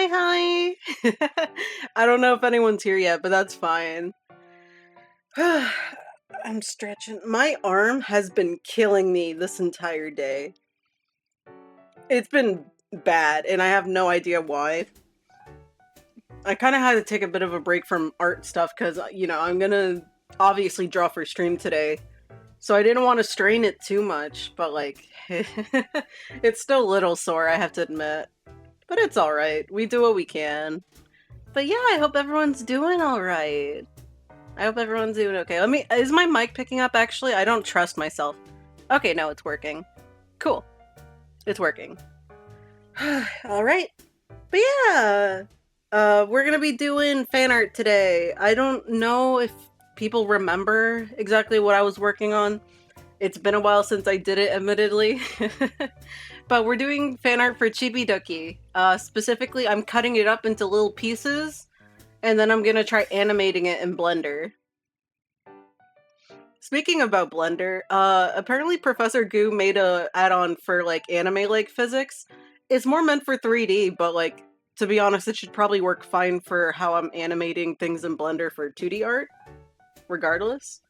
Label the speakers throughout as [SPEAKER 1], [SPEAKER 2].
[SPEAKER 1] Hi, hi. I don't know if anyone's here yet, but that's fine. I'm stretching. My arm has been killing me this entire day. It's been bad, and I have no idea why. I kind of had to take a bit of a break from art stuff because, I'm gonna obviously draw for stream today. So I didn't want to strain it too much, but like, it's still a little sore, I have to admit. But it's alright. We do what we can. But yeah, I hope everyone's doing alright. I hope everyone's doing okay. Is my mic picking up actually? I don't trust myself. Okay, no, it's working. Cool. It's working. Alright. But yeah, we're gonna be doing fan art today. I don't know if people remember exactly what I was working on. It's been a while since I did it, admittedly. But we're doing fan art for Chibi Ducky. Specifically, I'm cutting it up into little pieces, and then I'm gonna try animating it in Blender. Speaking about Blender, apparently Professor Goo made a add-on for like anime-like physics. It's more meant for 3D, but like, to be honest, it should probably work fine for how I'm animating things in Blender for 2D art, regardless.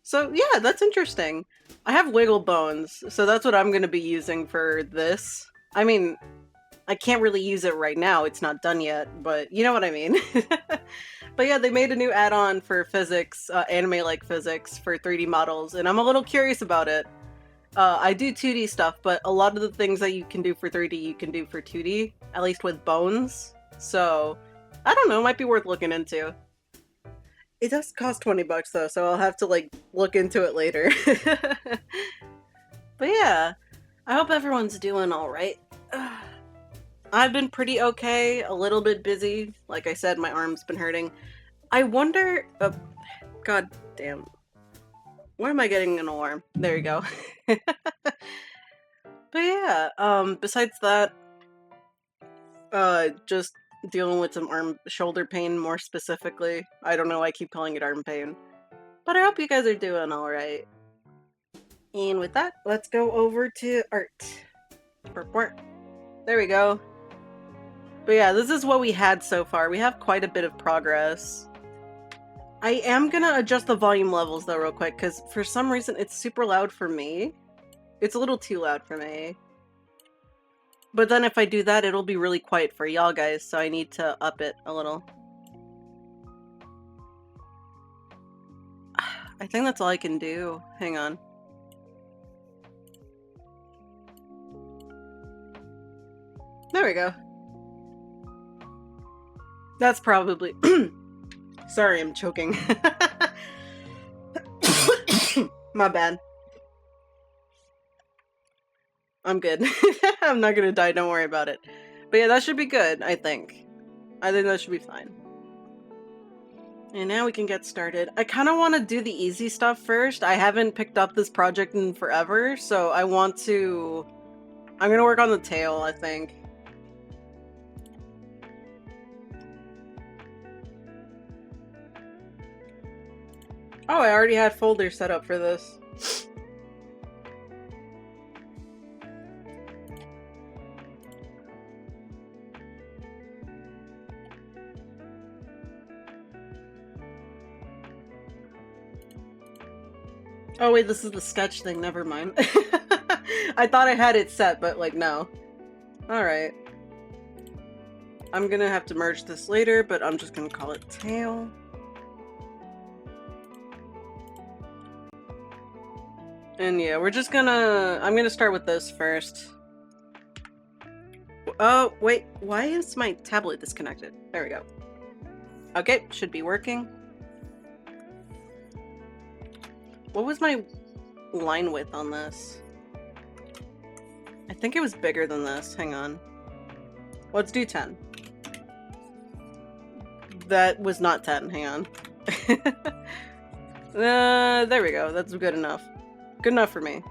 [SPEAKER 1] So yeah, that's interesting. I have wiggle bones, so that's what I'm gonna be using for this. I mean, I can't really use it right now, it's not done yet, but you know what I mean. But yeah, they made a new add-on for physics, anime-like physics for 3D models, and I'm a little curious about it. I do 2D stuff, but a lot of the things that you can do for 3D, you can do for 2D, at least with bones. So, I don't know, it might be worth looking into. It does cost 20 bucks though, so I'll have to like look into it later. But yeah, I hope everyone's doing alright. I've been pretty okay, a little bit busy. Like I said, my arm's been hurting. I wonder... God damn. Why am I getting an alarm? There you go. But yeah, besides that, just dealing with some shoulder pain more specifically. I don't know why I keep calling it arm pain. But I hope you guys are doing alright. And with that, let's go over to art. There we go. But yeah, this is what we had so far. We have quite a bit of progress. I am gonna adjust the volume levels though real quick, because for some reason it's super loud for me. It's a little too loud for me. But then if I do that, it'll be really quiet for y'all guys, so I need to up it a little. I think that's all I can do. Hang on. There we go. That's probably... Sorry, I'm choking. My bad. I'm good. I'm not gonna die, don't worry about it. But yeah, that should be good, I think. I think that should be fine. And now we can get started. I kind of want to do the easy stuff first. I haven't picked up this project in forever, so I want to... I'm gonna work on the tail, I think. Oh, I already had folders set up for this. Oh wait, this is the sketch thing, never mind. I thought I had it set, but like, no. Alright. I'm gonna have to merge this later, but I'm just gonna call it tail. And yeah, we're just gonna... I'm gonna start with this first. Oh, wait, why is my tablet disconnected? There we go. Okay, should be working. What was my line width on this? I think it was bigger than this. Hang on. Let's do 10. That was not 10. Hang on. There we go. That's good enough. Good enough for me.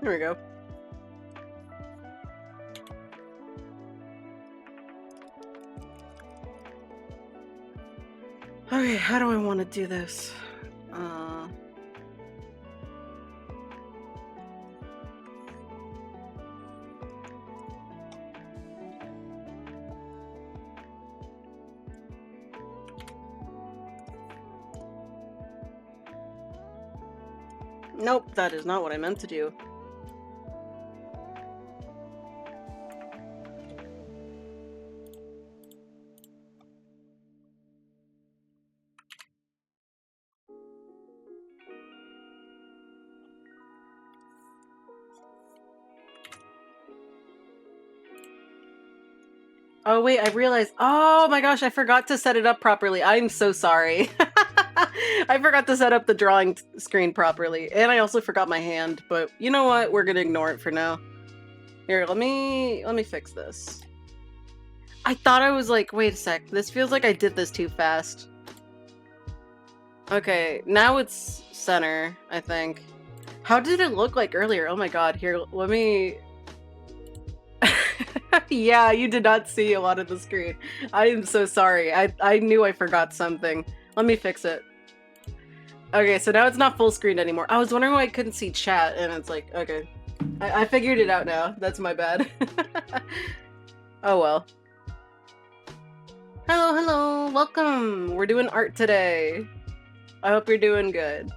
[SPEAKER 1] There we go. Okay, how do I want to do this? Nope, that is not what I meant to do. Oh wait, I realized. Oh my gosh, I forgot to set it up properly. I'm so sorry. I forgot to set up the drawing screen properly, and I also forgot my hand. But you know what? We're gonna ignore it for now. Here, let me fix this. I thought I was like, wait a sec. This feels like I did this too fast. Okay, now it's center, I think. How did it look like earlier? Oh my god, here, let me... Yeah, you did not see a lot of the screen. I am so sorry. I knew I forgot something. Let me fix it. Okay, so now it's not full screen anymore. I was wondering why I couldn't see chat, and it's like, okay. I figured it out now. That's my bad. Oh well. Hello, hello! Welcome! We're doing art today. I hope you're doing good.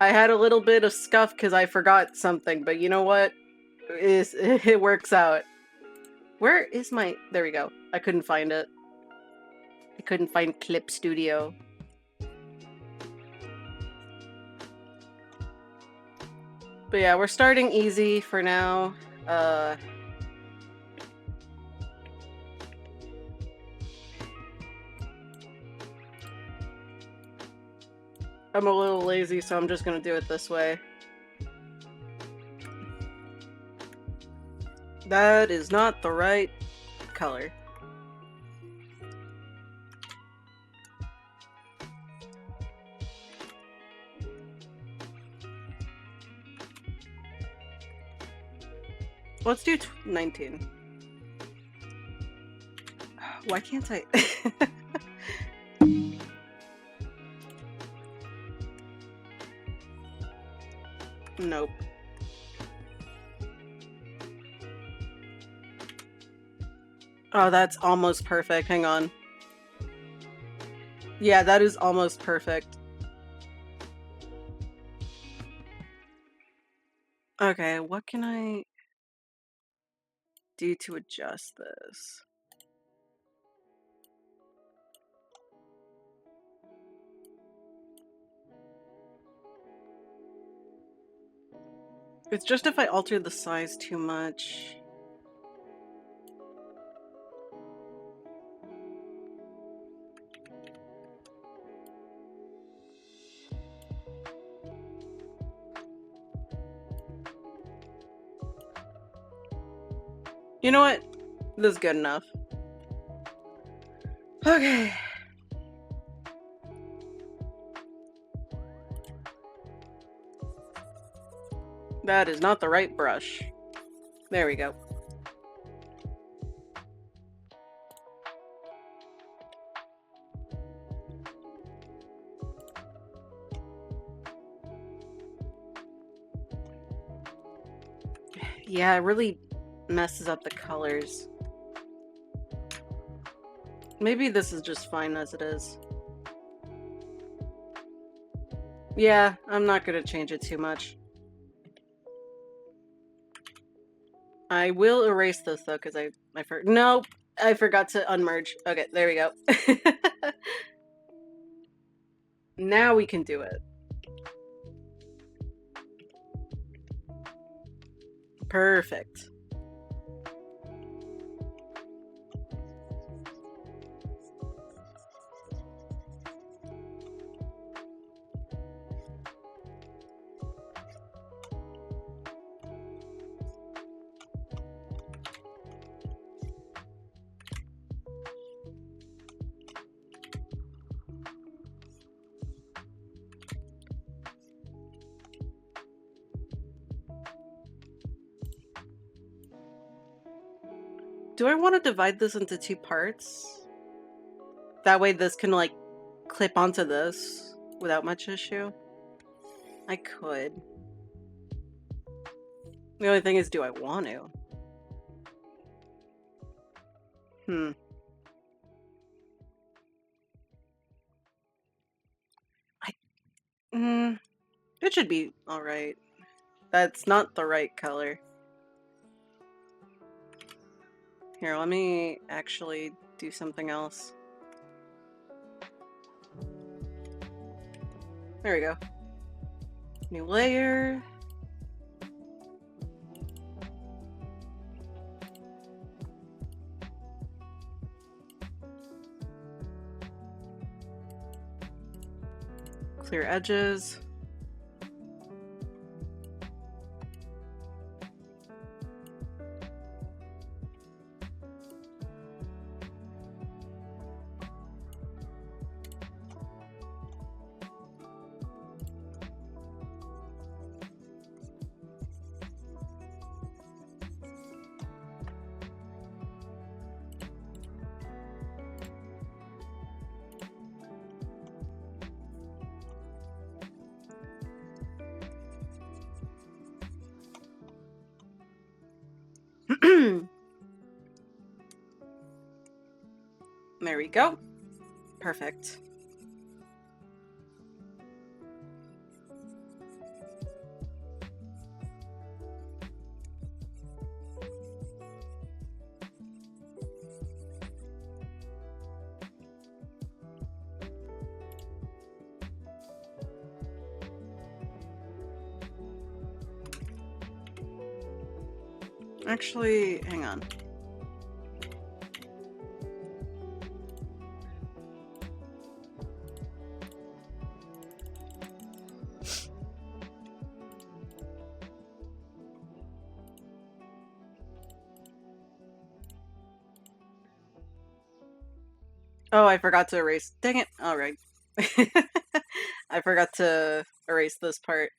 [SPEAKER 1] I had a little bit of scuff because I forgot something, but you know what? It works out. Where is my... There we go. I couldn't find it. I couldn't find Clip Studio. But yeah, we're starting easy for now. I'm a little lazy, so I'm just gonna do it this way. That is not the right color. Let's do 19. Why can't I? Nope. Oh, that's almost perfect. Hang on. Yeah, that is almost perfect. Okay, what can I do to adjust this? It's just if I alter the size too much. You know what? This is good enough. Okay. That is not the right brush. There we go. Yeah, it really messes up the colors. Maybe this is just fine as it is. Yeah, I'm not gonna change it too much. I will erase this though, because I nope, I forgot to unmerge. Okay, there we go. Now we can do it. Perfect. Do I want to divide this into 2 parts? That way this can, like, clip onto this without much issue? I could. The only thing is, do I want to? Hmm. It should be alright. That's not the right color. Here, let me actually do something else. There we go. New layer. Clear edges. There we go. Perfect. Actually, hang on. Oh, I forgot to erase. Dang it. Alright. I forgot to erase this part.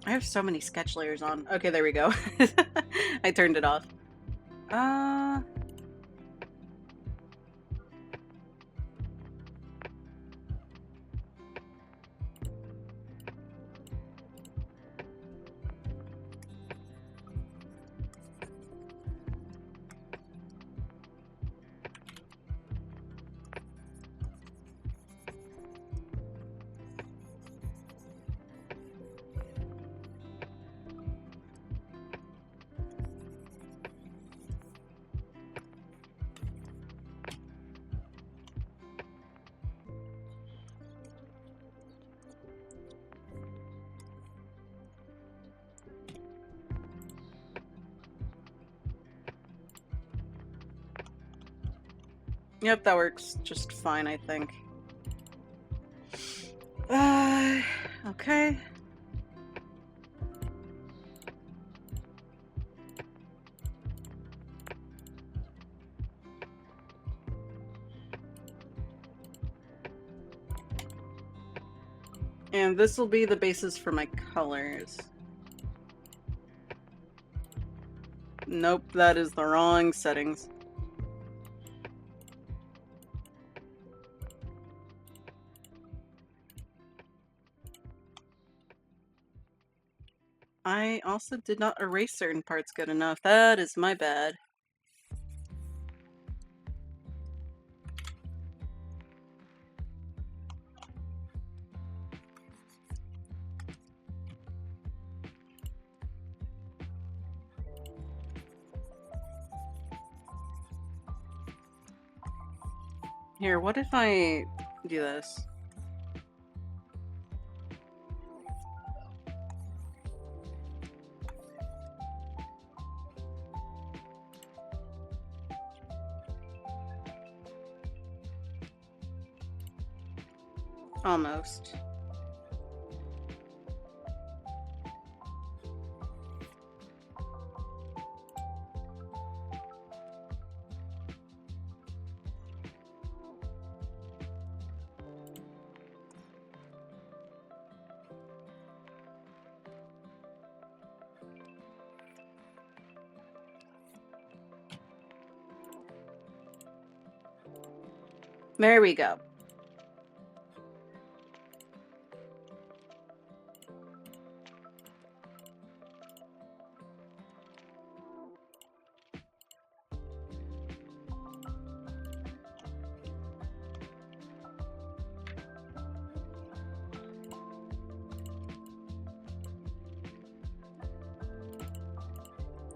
[SPEAKER 1] I have so many sketch layers on. Okay, there we go. I turned it off. Uh... Yep, that works just fine, I think. Okay. And this will be the basis for my colors. Nope, that is the wrong settings. I also did not erase certain parts good enough. That is my bad. Here, what if I do this. Almost. There we go.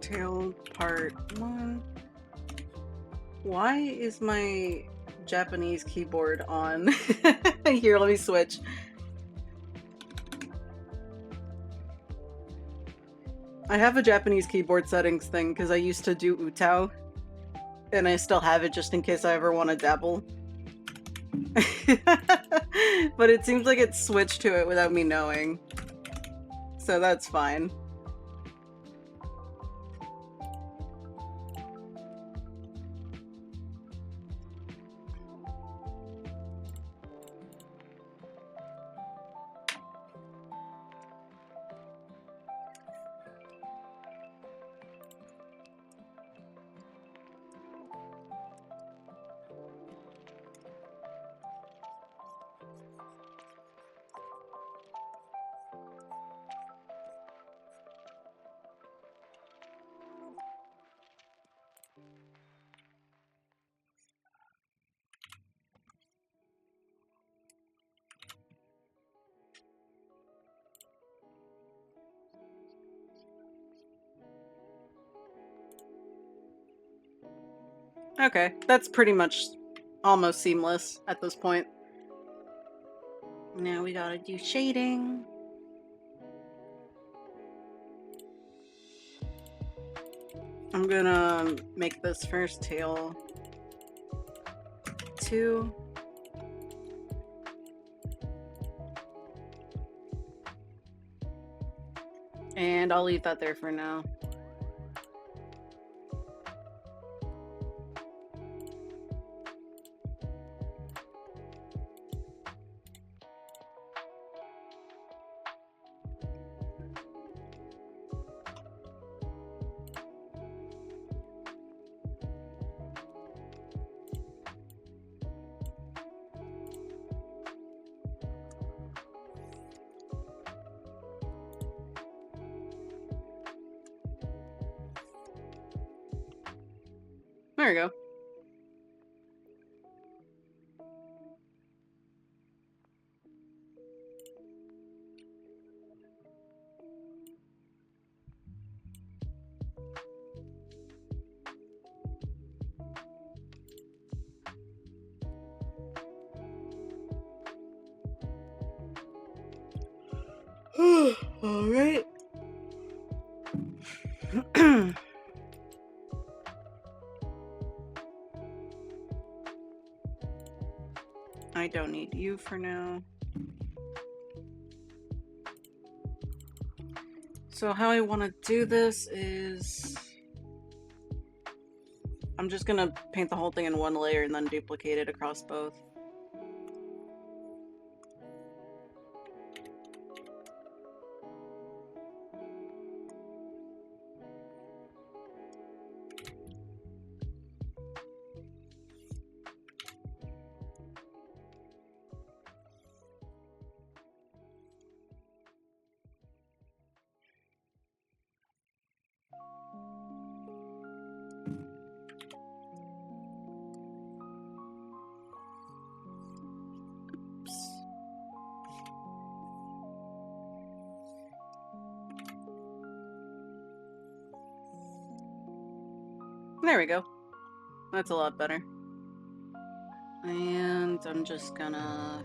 [SPEAKER 1] Tail part 1. Why is my Japanese keyboard on? Here, let me switch. I have a Japanese keyboard settings thing because I used to do Utao, and I still have it just in case I ever want to dabble. But it seems like it switched to it without me knowing, so that's fine. Okay, that's pretty much almost seamless at this point. Now we gotta do shading. I'm gonna make this first tail 2. And I'll leave that there for now. There we go. All right. I don't need you for now. So how I want to do this is I'm just gonna paint the whole thing in one layer and then duplicate it across both. There we go. That's a lot better. And And I'm just gonna...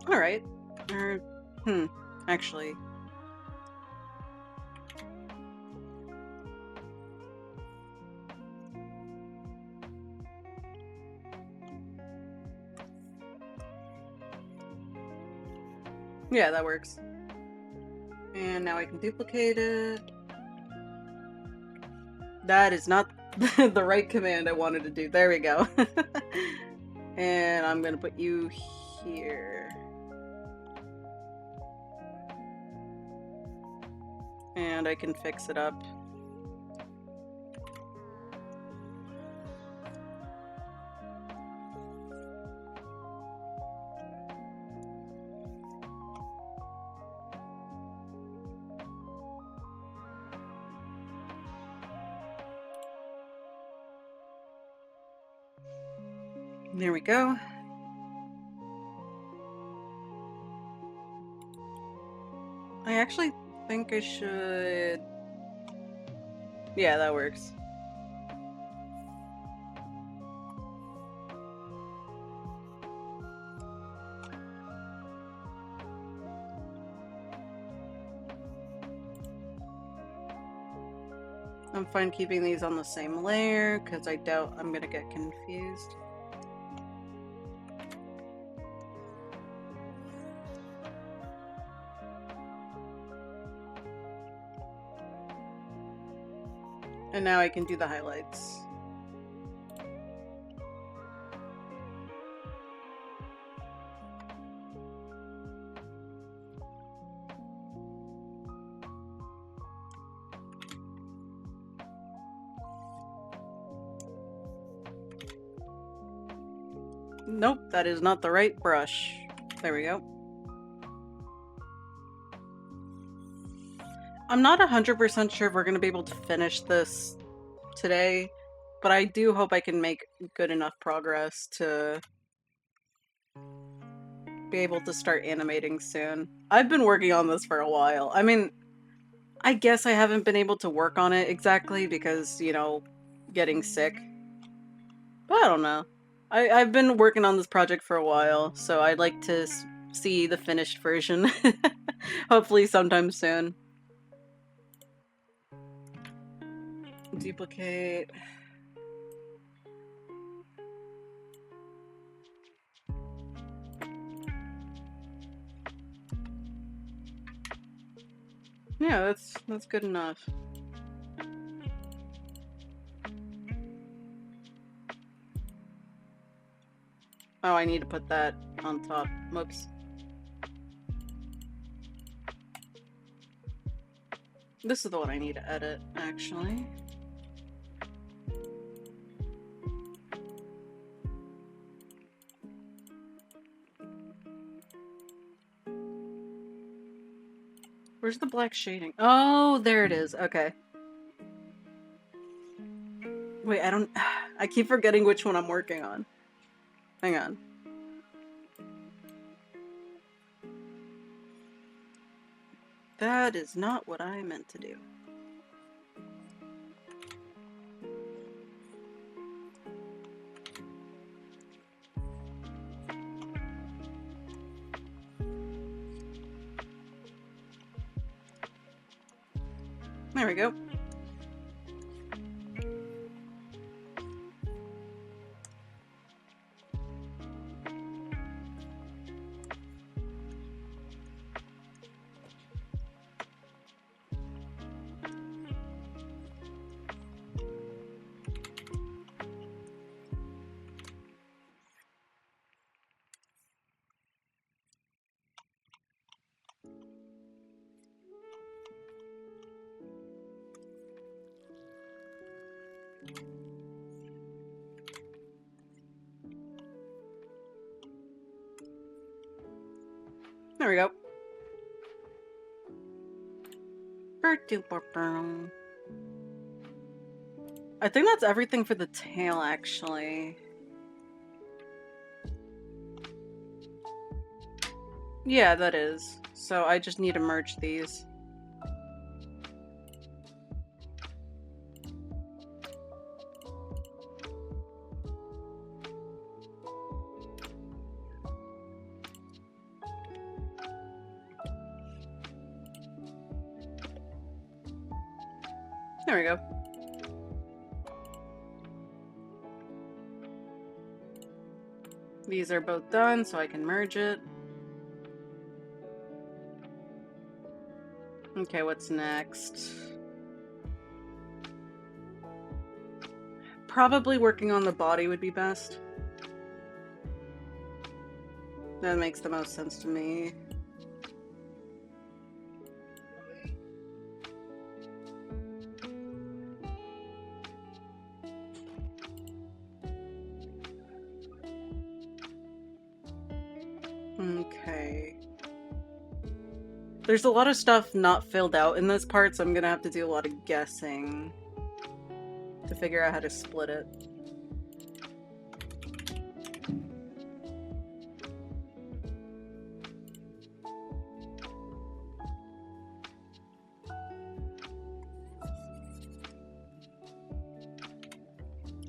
[SPEAKER 1] Alright. Actually... Yeah, that works. And now I can duplicate it. That is not the right command I wanted to do. There we go. And I'm gonna put you here. And I can fix it up. There we go. I actually think I should... Yeah, that works. I'm fine keeping these on the same layer, because I doubt I'm gonna get confused. And now I can do the highlights. Nope, that is not the right brush. There we go. I'm not 100% sure if we're going to be able to finish this today, but I do hope I can make good enough progress to be able to start animating soon. I've been working on this for a while. I mean, I guess I haven't been able to work on it exactly because, you know, getting sick. But I don't know. I've been working on this project for a while, so I'd like to see the finished version. Hopefully sometime soon. Duplicate. Yeah, that's good enough. Oh, I need to put that on top. Whoops. This is the one I need to edit, actually. Where's the black shading? Oh, there it is. Okay. Wait, I keep forgetting which one I'm working on. Hang on. That is not what I meant to do. There we go. There we go. I think that's everything for the tail, actually. Yeah, that is. So I just need to merge these. There we go. These are both done, so I can merge it. Okay, what's next? Probably working on the body would be best. That makes the most sense to me. Okay. There's a lot of stuff not filled out in this part, so I'm gonna have to do a lot of guessing to figure out how to split it.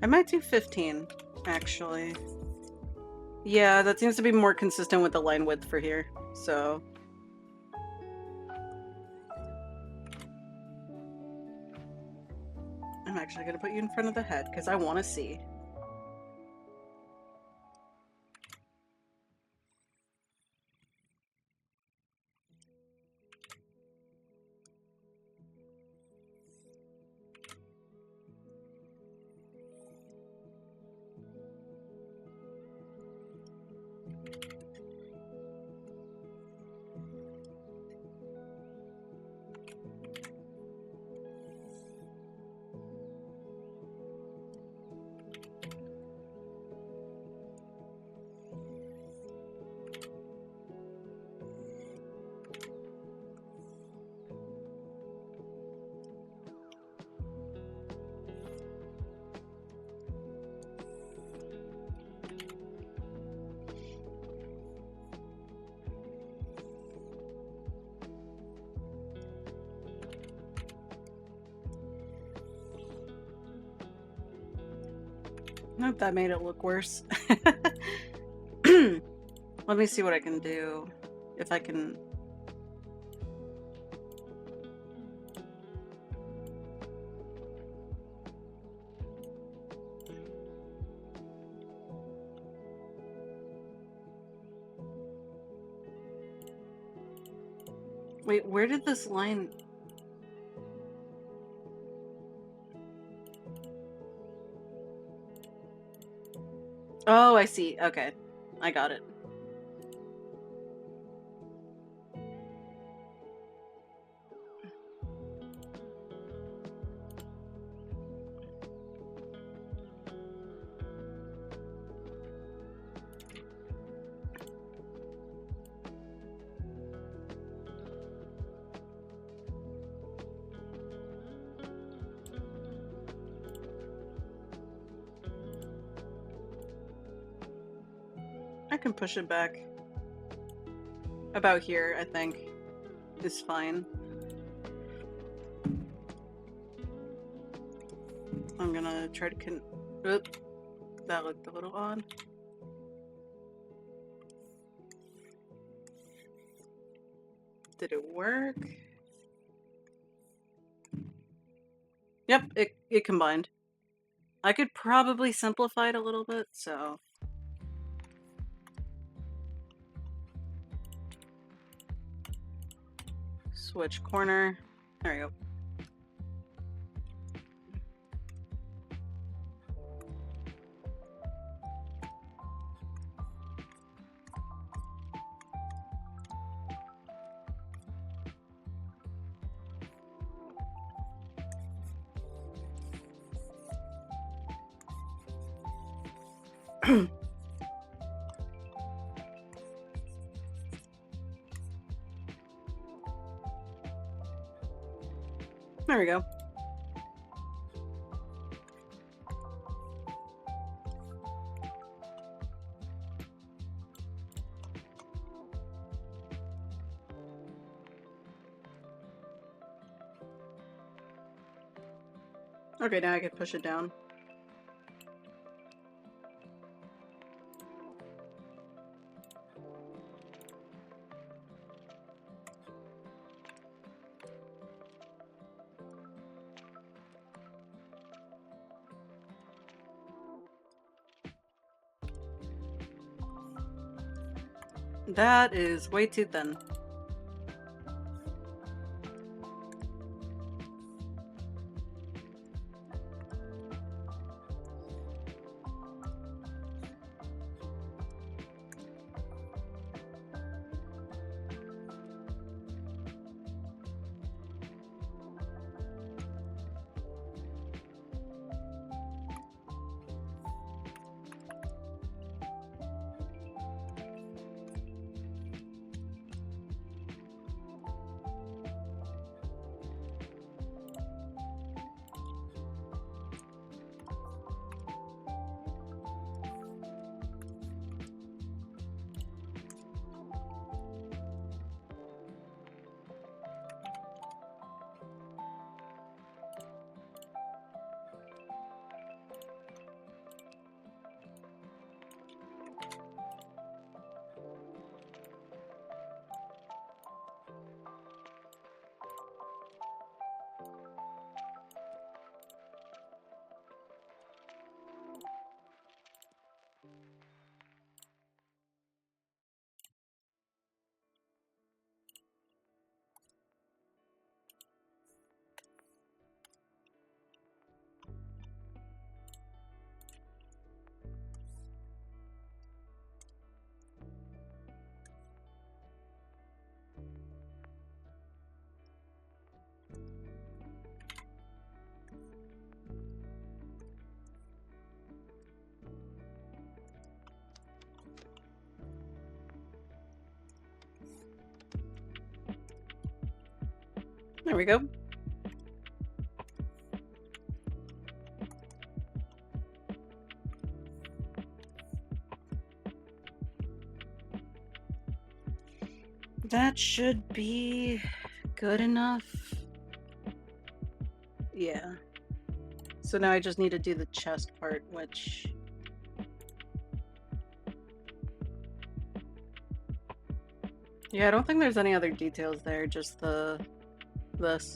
[SPEAKER 1] I might do 15, actually. Yeah, that seems to be more consistent with the line width for here, so... I'm actually gonna put you in front of the head, because I want to see. Nope, that made it look worse. Let me see what I can do. If I can... Wait, where did this line... Oh, I see. Okay. I got it. I can push it back. About here, I think, is fine. I'm gonna try to Oop. That looked a little odd. Did it work? Yep, it combined. I could probably simplify it a little bit, so... Switch corner. There we go. There we go. Okay, now I can push it down. That is way too thin. There we go. That should be good enough. Yeah. So now I just need to do the chest part, which... Yeah, I don't think there's any other details there, just this.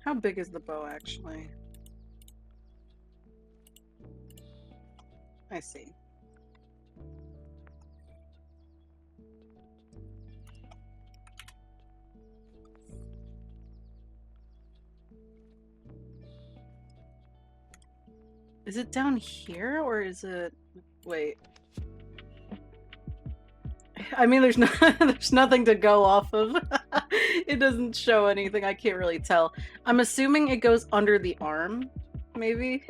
[SPEAKER 1] How big is the bow, actually? I see. Is it down here, or is it... Wait. I mean, there's no, there's nothing to go off of. It doesn't show anything. I can't really tell. I'm assuming it goes under the arm, maybe?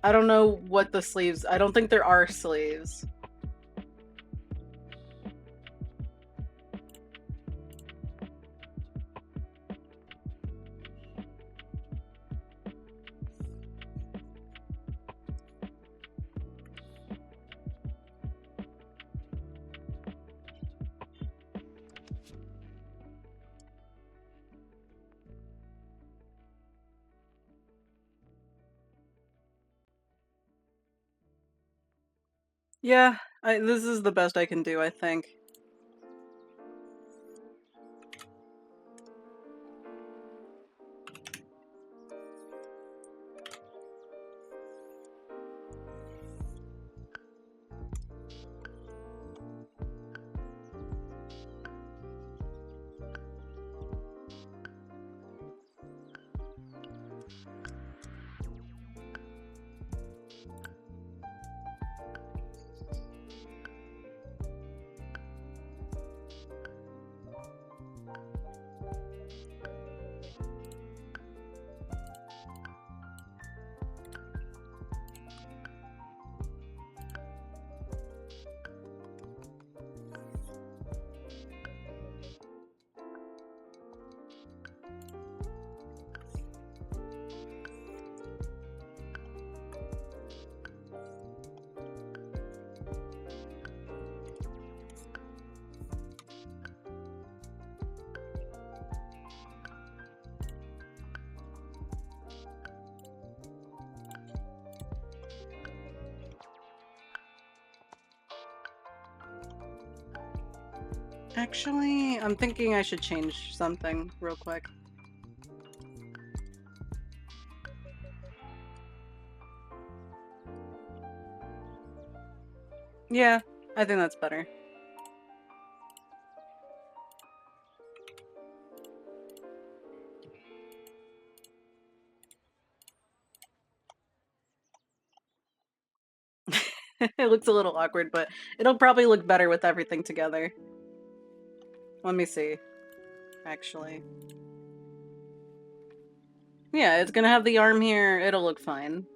[SPEAKER 1] I don't know what the sleeves... I don't think there are sleeves. Yeah, this is the best I can do, I think. Actually, I'm thinking I should change something real quick. Yeah, I think that's better. It looks a little awkward, but it'll probably look better with everything together. Let me see, actually. Yeah, it's gonna have the arm here. It'll look fine.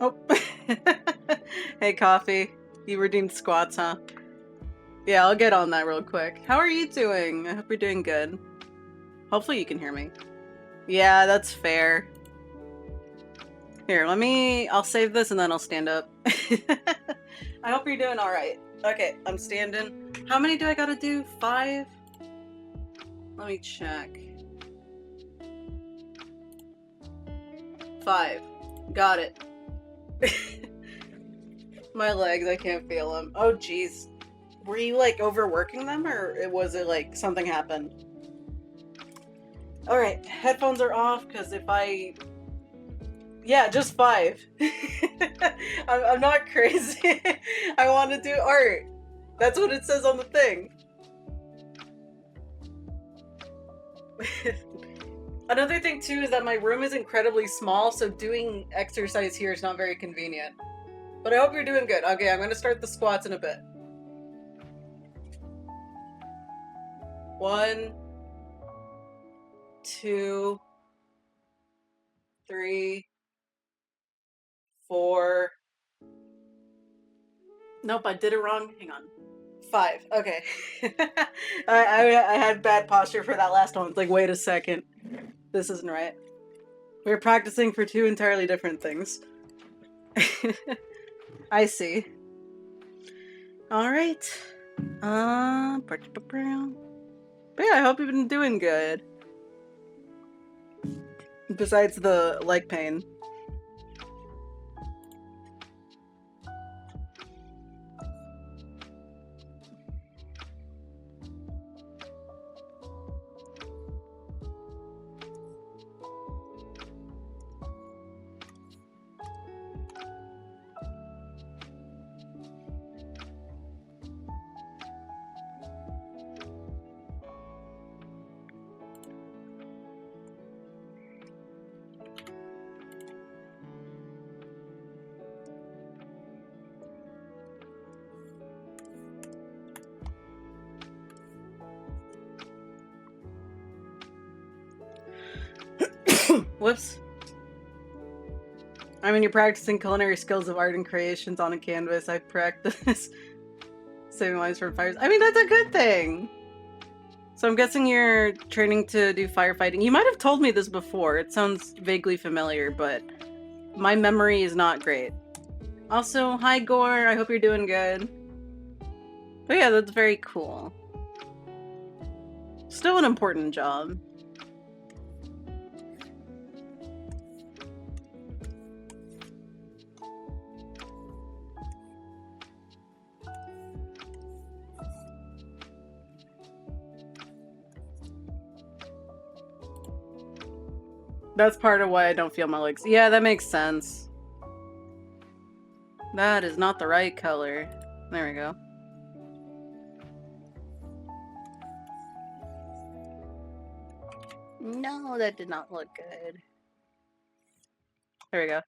[SPEAKER 1] Oh. Hey, Coffee. You redeemed squats, huh? Yeah, I'll get on that real quick. How are you doing? I hope you're doing good. Hopefully you can hear me. Yeah, that's fair. Here, I'll save this and then I'll stand up. I hope you're doing alright. Okay, I'm standing. How many do I gotta do? 5? Let me check. 5. Got it. My legs, I can't feel them. Oh, jeez. Were you, like, overworking them, or was it, like, something happened? Alright, headphones are off, because if I... Yeah, just 5. I'm not crazy. I want to do art. That's what it says on the thing. Another thing, too, is that my room is incredibly small, so doing exercise here is not very convenient. But I hope you're doing good. Okay, I'm going to start the squats in a bit. 1, 2, 3, 4. Nope, I did it wrong. Hang on. 5. Okay. I had bad posture for that last one. It's like, wait a second. This isn't right. We're practicing for 2 entirely different things. I see. Alright. But yeah, I hope you've been doing good. Besides the leg pain. Whoops. I mean, you're practicing culinary skills of art and creations on a canvas. I practice saving lives from fires. I mean, that's a good thing. So I'm guessing you're training to do firefighting. You might have told me this before. It sounds vaguely familiar, but my memory is not great. Also, hi Gore. I hope you're doing good. But yeah, that's very cool. Still an important job. That's part of why I don't feel my legs. Yeah, that makes sense. That is not the right color. There we go. No, that did not look good. There we go.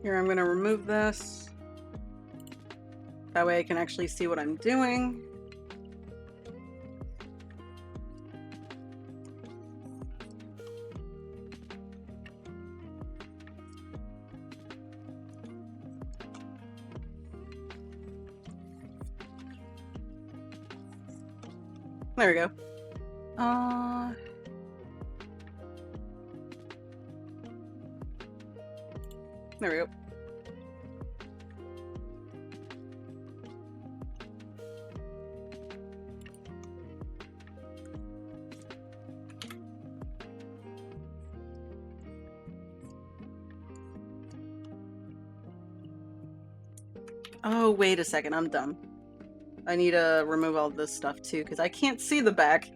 [SPEAKER 1] Here, I'm gonna remove this. That way I can actually see what I'm doing. There we go. There we go. Oh, wait a second, I'm dumb. I need to remove all this stuff too, because I can't see the back.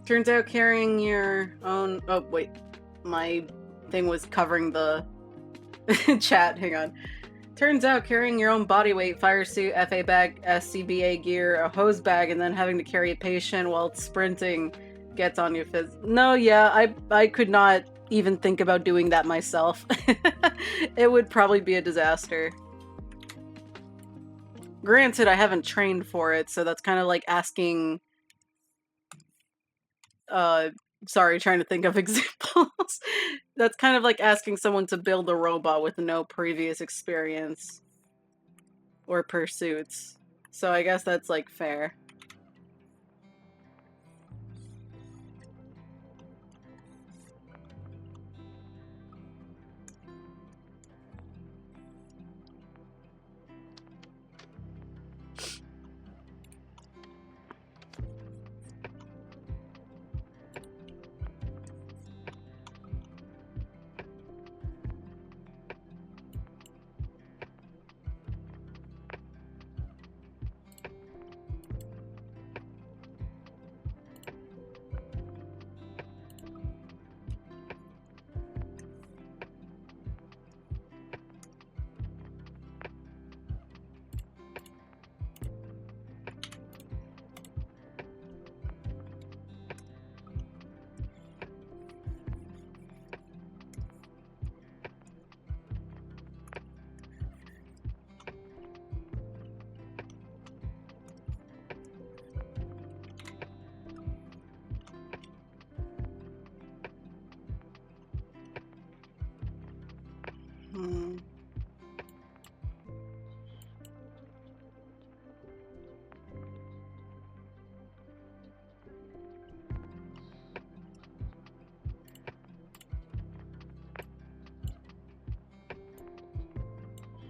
[SPEAKER 1] Turns out carrying your own... Oh, wait. My thing was covering the chat. Hang on. Turns out carrying your own body weight, fire suit, FA bag, SCBA gear, a hose bag, and then having to carry a patient while sprinting gets on your phys... No, yeah, I could not even think about doing that myself. It would probably be a disaster. Granted, I haven't trained for it, so that's kind of like asking... sorry, trying to think of examples. That's kind of like asking someone to build a robot with no previous experience or pursuits. So I guess that's like fair.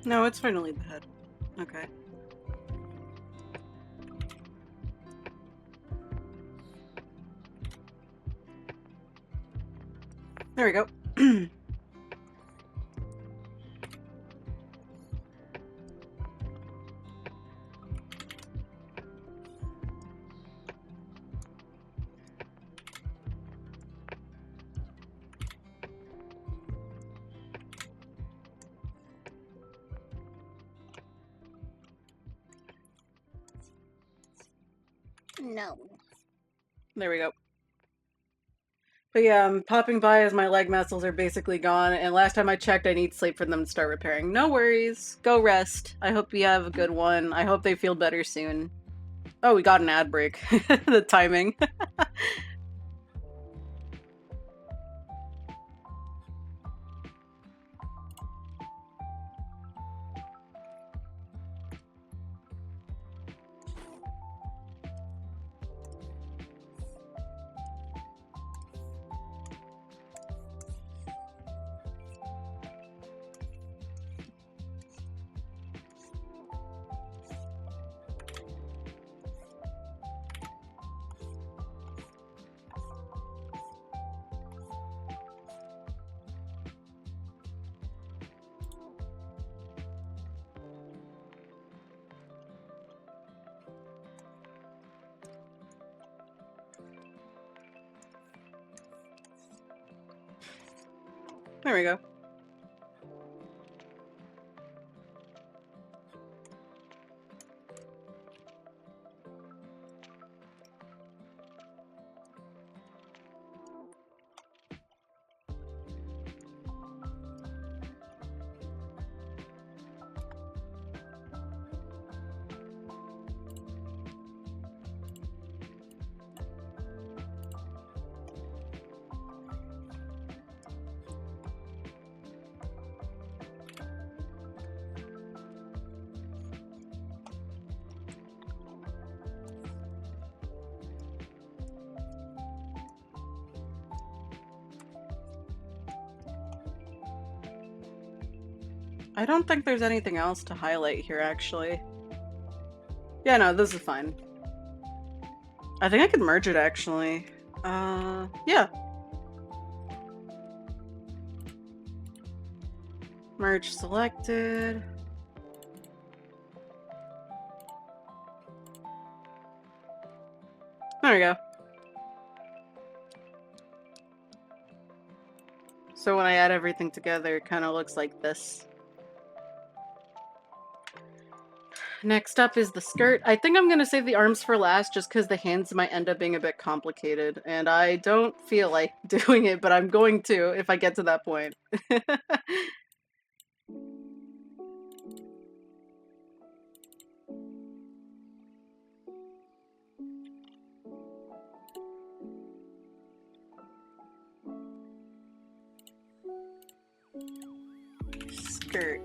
[SPEAKER 1] No, it's finally the head. Okay. There we go.
[SPEAKER 2] No.
[SPEAKER 1] There we go. But yeah, I'm popping by as my leg muscles are basically gone, and last time I checked, I need sleep for them to start repairing. No worries. Go rest. I hope you have a good one. I hope they feel better soon. Oh, we got an ad break. The timing. There we go. I don't think there's anything else to highlight here, actually. Yeah, no, this is fine. I think I could merge it, actually. Yeah. Merge selected. There we go. So when I add everything together, it kind of looks like this. Next up is the skirt. I think I'm gonna save the arms for last just because the hands might end up being a bit complicated, and I don't feel like doing it, but I'm going to if I get to that point. Skirt.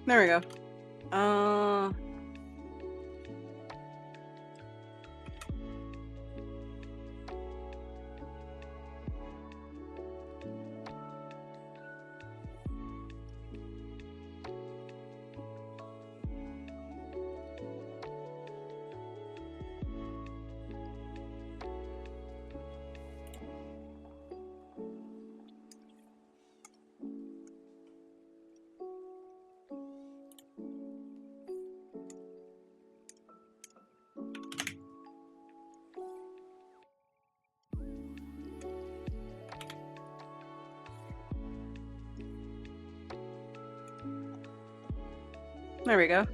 [SPEAKER 1] There we go. There we go.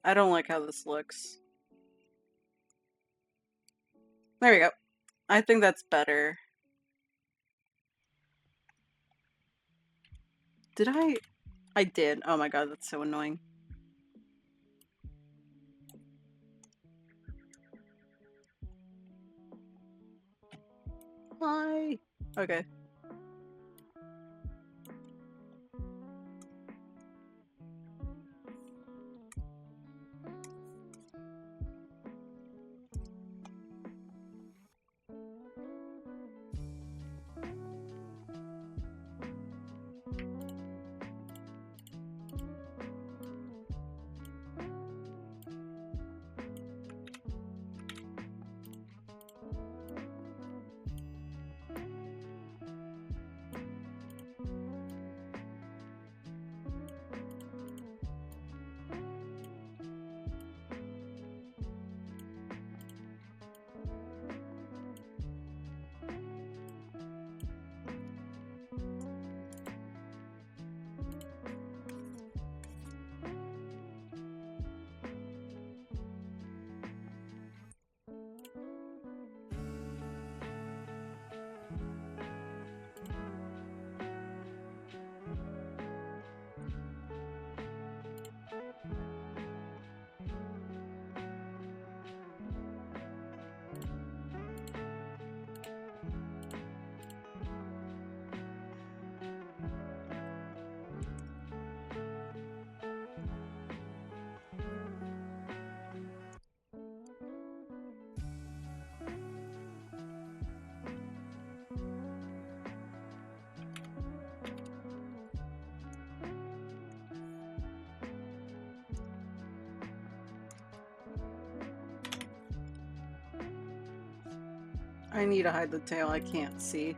[SPEAKER 1] I don't like how this looks. There we go. I think that's better. Did I? I did. Oh my god, that's so annoying. Hi. Okay. I need to hide the tail, I can't see.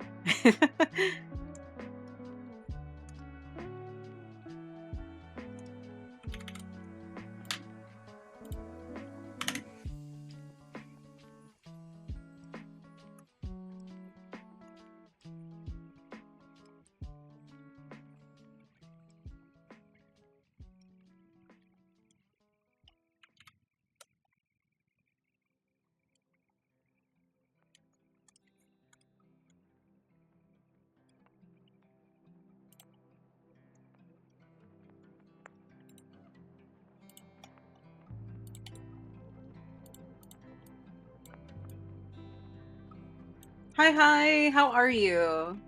[SPEAKER 1] Hi, hi, how are you?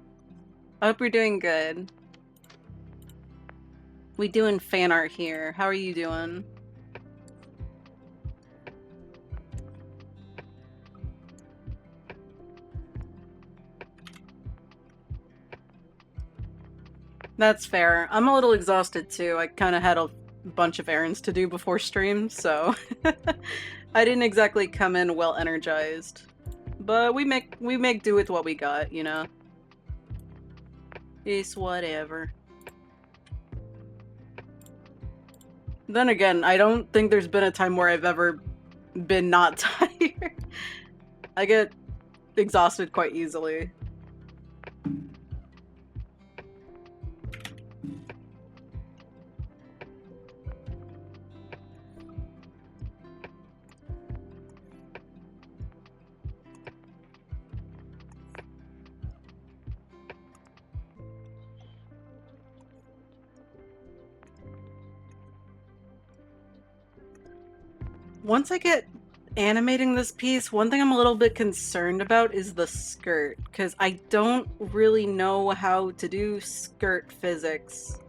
[SPEAKER 1] I hope you're doing good. We doing fan art here. How are you doing? That's fair. I'm a little exhausted too. I kind of had a bunch of errands to do before stream, so I didn't exactly come in well energized. But we make do with what we got, you know. It's whatever. Then again, I don't think there's been a time where I've ever been not tired. I get exhausted quite easily. Once I get animating this piece, one thing I'm a little bit concerned about is the skirt, because I don't really know how to do skirt physics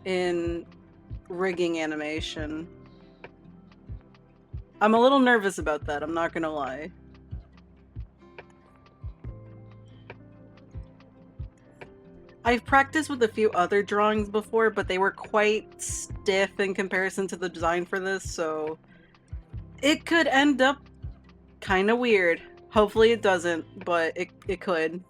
[SPEAKER 1] in rigging animation. I'm a little nervous about that, I'm not gonna lie. I've practiced with a few other drawings before, but they were quite stiff in comparison to the design for this, so it could end up kind of weird. Hopefully it doesn't, but it could.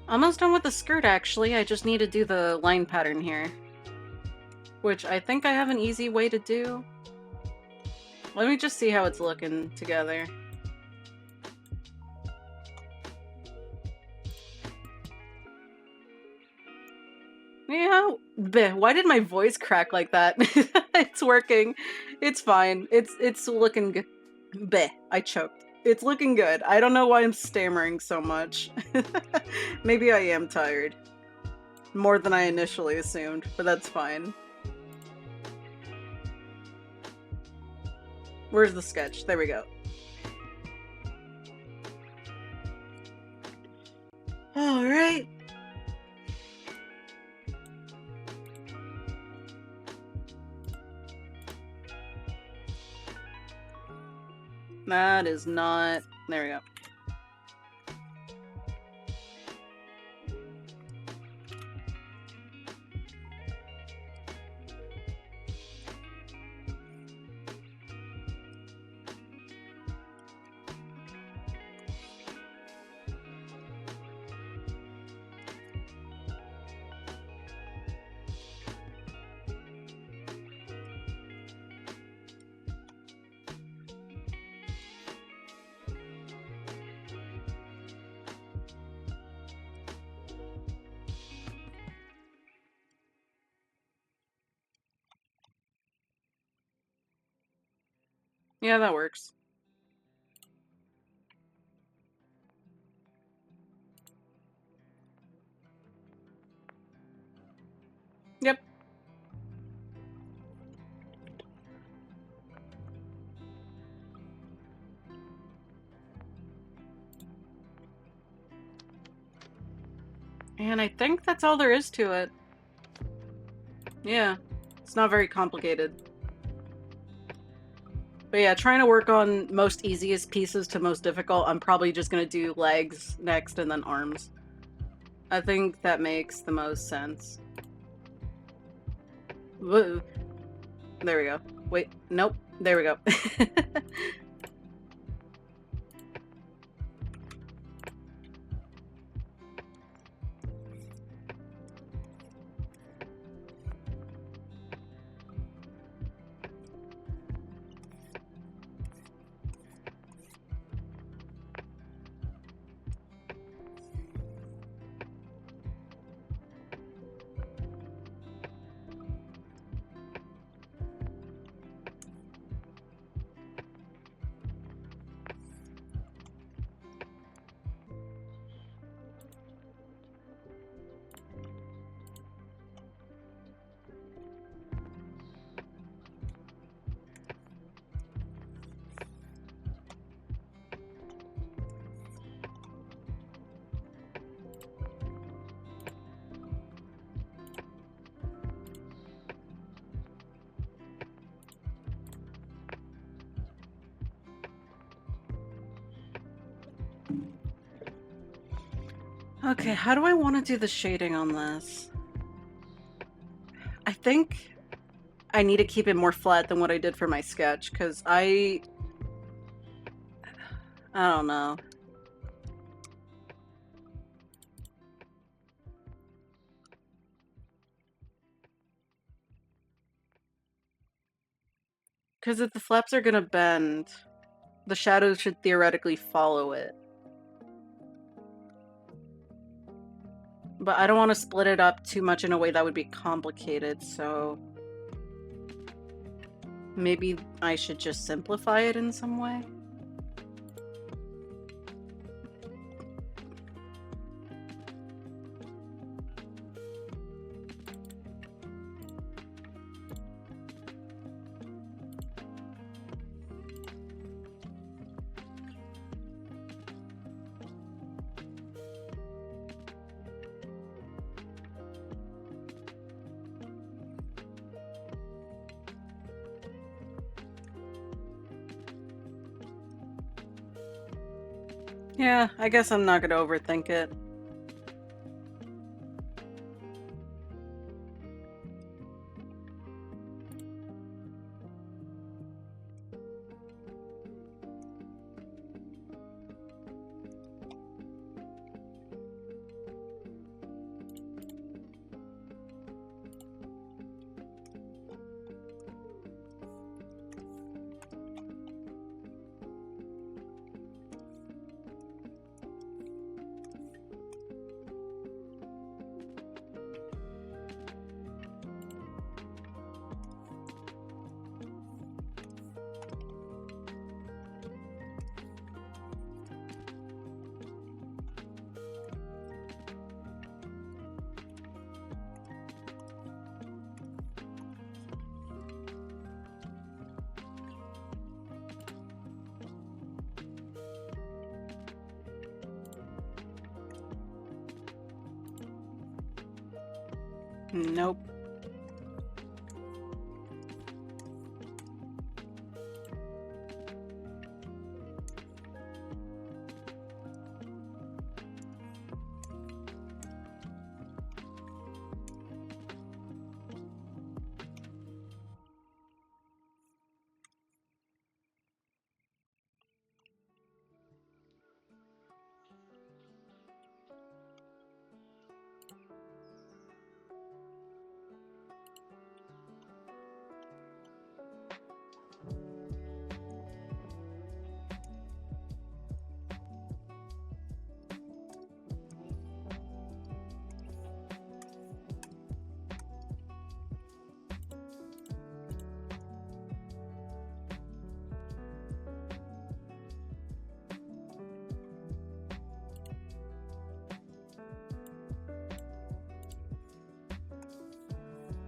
[SPEAKER 1] Almost done with the skirt, actually. I just need to do the line pattern here. Which I think I have an easy way to do. Let me just see how it's looking together. Yeah, bleh, why did my voice crack like that? It's working. It's fine. It's looking good. Bleh, I choked. It's looking good. I don't know why I'm stammering so much. Maybe I am tired. More than I initially assumed, but that's fine. Where's the sketch? There we go. Alright. That is not... There we go. Yeah, that works. Yep. And I think that's all there is to it. Yeah. It's not very complicated. But yeah, trying to work on most easiest pieces to most difficult, I'm probably just gonna do legs next and then arms. I think that makes the most sense. Whoa. There we go. Wait, nope. There we go. Okay, how do I want to do the shading on this? I think I need to keep it more flat than what I did for my sketch, because I don't know. Because if the flaps are gonna bend, the shadows should theoretically follow it. But I don't want to split it up too much in a way that would be complicated, so maybe I should just simplify it in some way? Yeah, I guess I'm not gonna overthink it. Nope.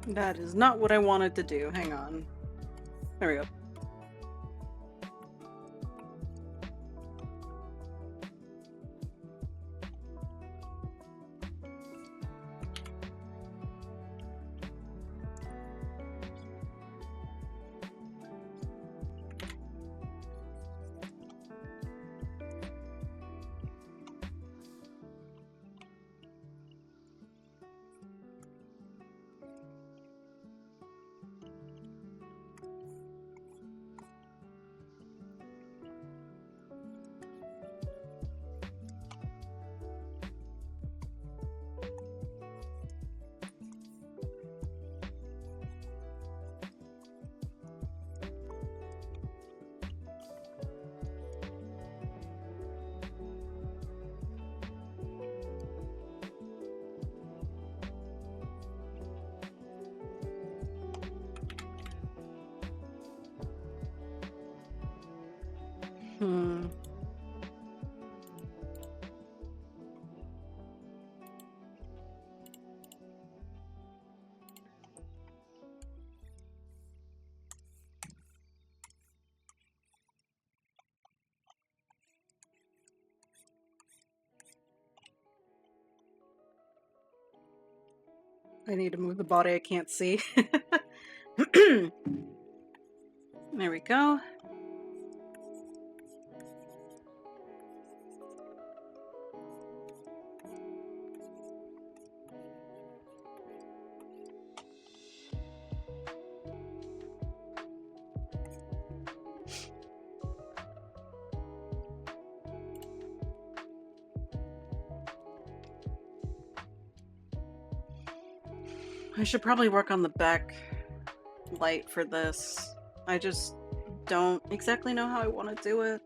[SPEAKER 1] That is not what I wanted to do. Hang on. There we go. Hmm. I need to move the body I can't see. There we go. I should probably work on the back light for this. I just don't exactly know how I want to do it.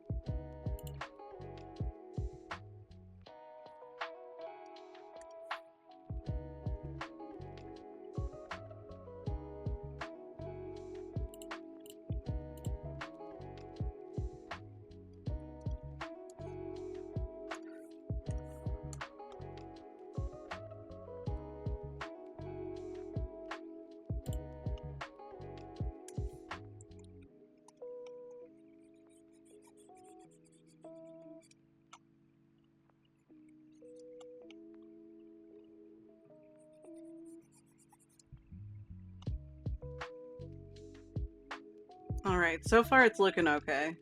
[SPEAKER 1] Alright, so far it's looking okay.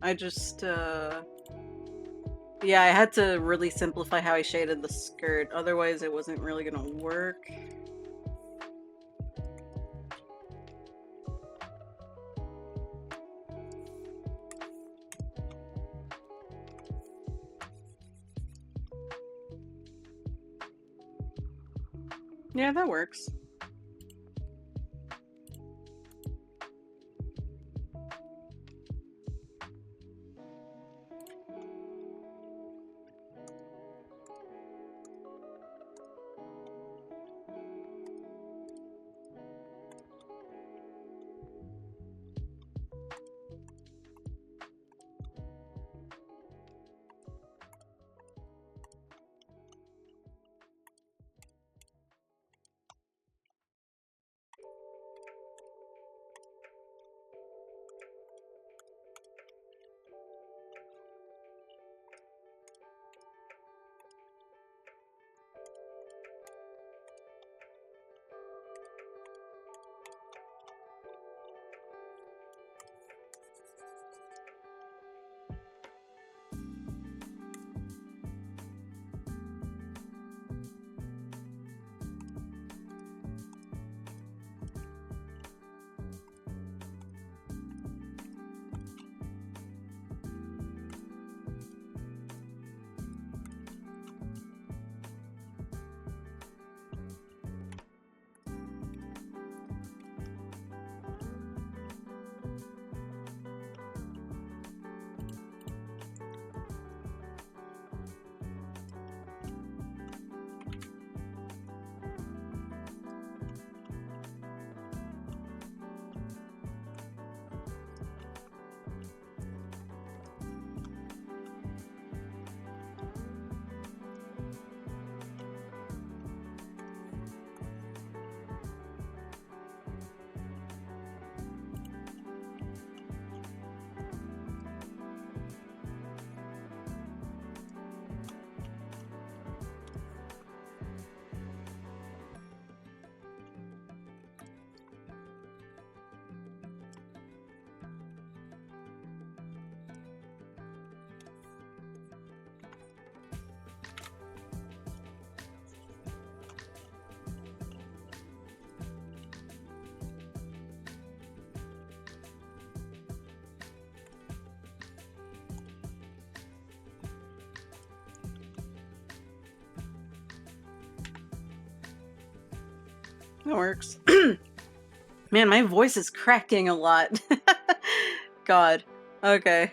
[SPEAKER 1] I just, yeah, I had to really simplify how I shaded the skirt, otherwise it wasn't really gonna work. Yeah, that works. That works. Man, my voice is cracking a lot. God. Okay.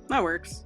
[SPEAKER 1] That works.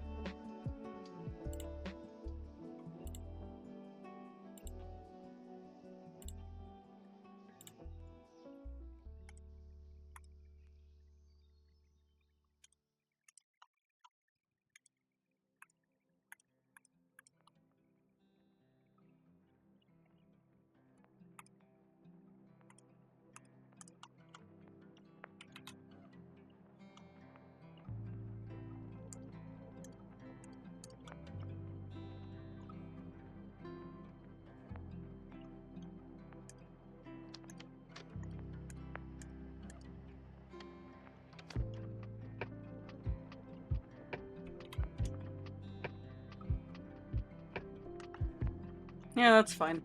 [SPEAKER 1] Yeah, that's fine.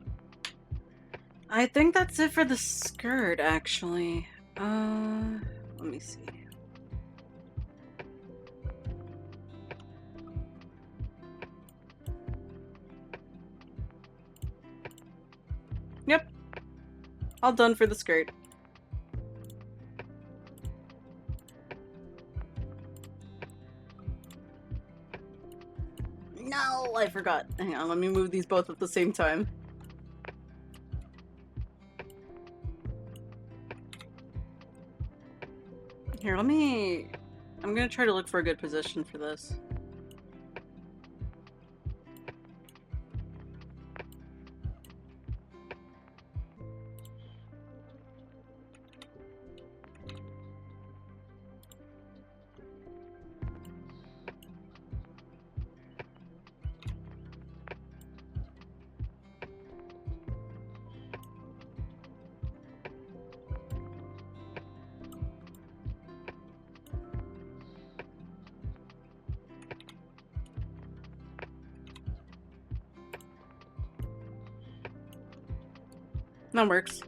[SPEAKER 1] I think that's it for the skirt, actually. Let me see. Yep. All done for the skirt. No, I forgot. Hang on, let me move these both at the same time. Here, I'm gonna try to look for a good position for this. That works.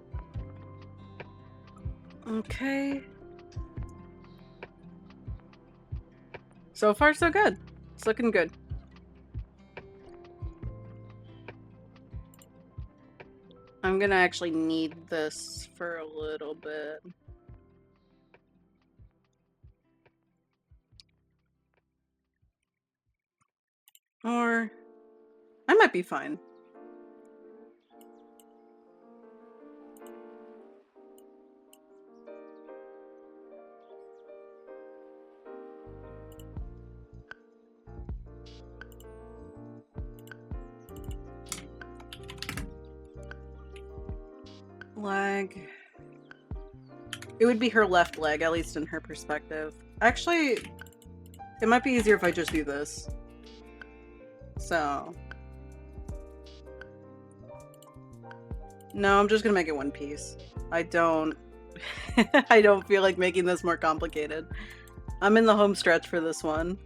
[SPEAKER 1] Okay. So far, so good. It's looking good. I'm I'm gonna actually need this for a little bit. Or I might be fine. Leg. It would be her left leg, at least in her perspective. Actually, it might be easier if I just do this. So. No, I'm just gonna make it one piece. I don't I don't feel like making this more complicated. I'm in the home stretch for this one.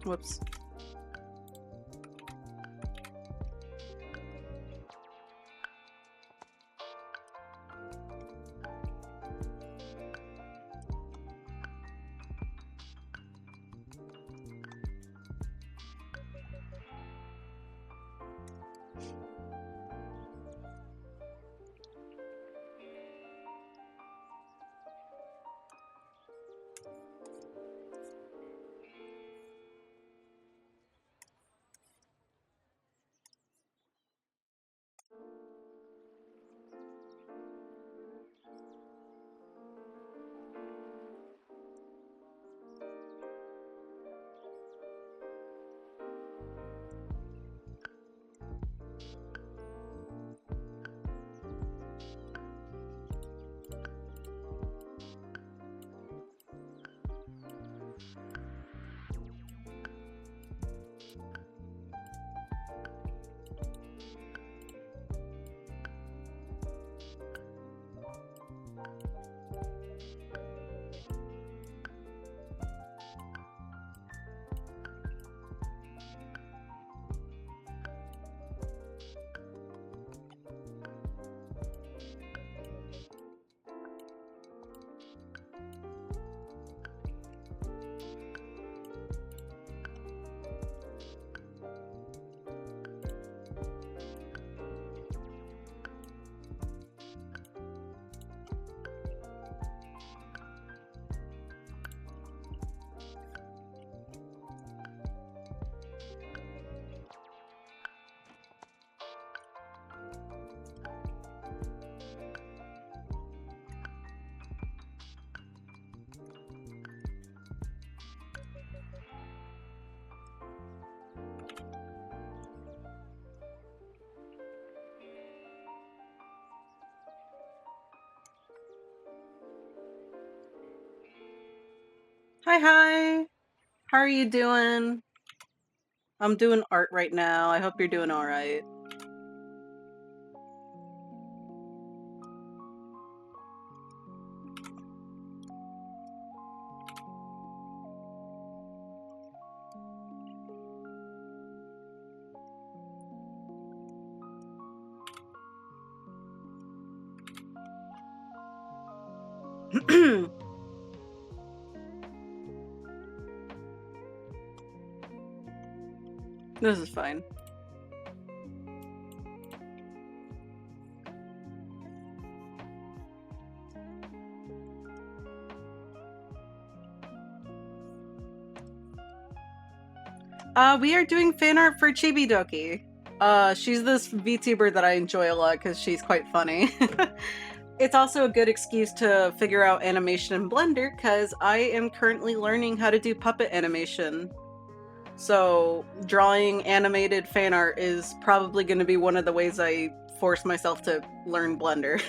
[SPEAKER 1] Whoops. Hi. How are you doing? I'm doing art right now. I hope you're doing all right. This is fine. We are doing fan art for Chibi Doki. She's this VTuber that I enjoy a lot because she's quite funny. It's also a good excuse to figure out animation in Blender because I am currently learning how to do puppet animation. So drawing animated fan art is probably going to be one of the ways I force myself to learn Blender.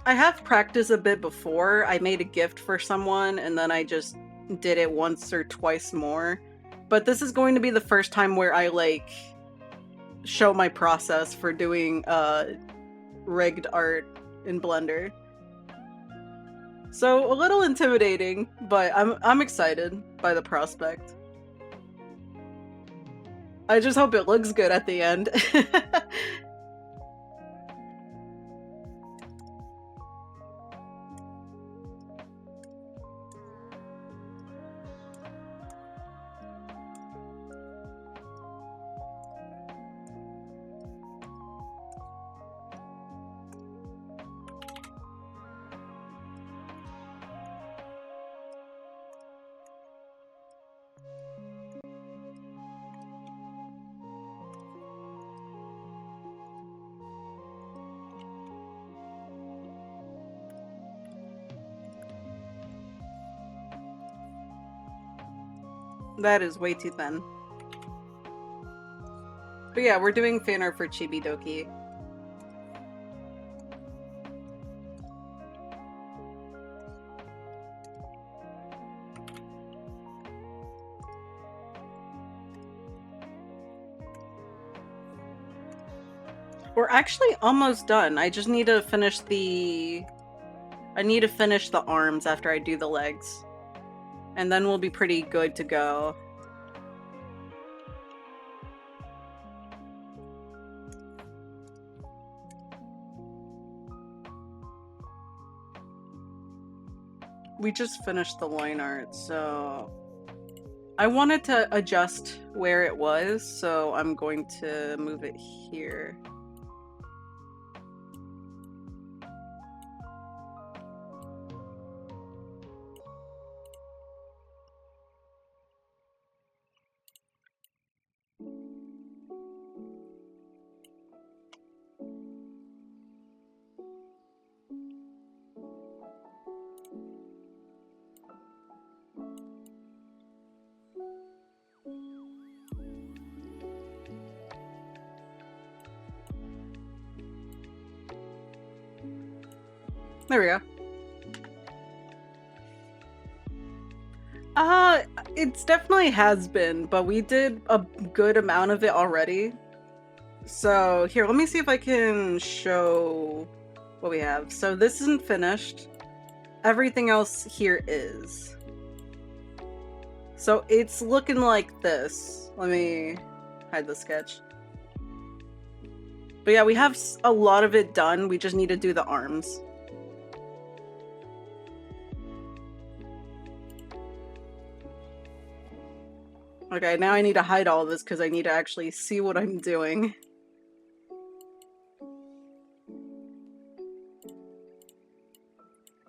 [SPEAKER 1] I have practiced a bit before. I made a gift for someone and then I just did it once or twice more. But this is going to be the first time where I like show my process for doing rigged art in Blender. So a little intimidating, but I'm excited by the prospect. I just hope it looks good at the end. That is way too thin. But yeah, we're doing fan art for Chibi Doki. We're actually almost done. I just need to finish the... I need to finish the arms after I do the legs. And then we'll be pretty good to go. We just finished the loin art, so... I wanted to adjust where it was, so I'm going to move it here. There we go. It's definitely has been, but we did a good amount of it already. So here, let me see if I can show what we have. So this isn't finished. Everything else here is. So it's looking like this. Let me hide the sketch. But yeah, we have a lot of it done. We just need to do the arms. Okay, now I need to hide all this because I need to actually see what I'm doing.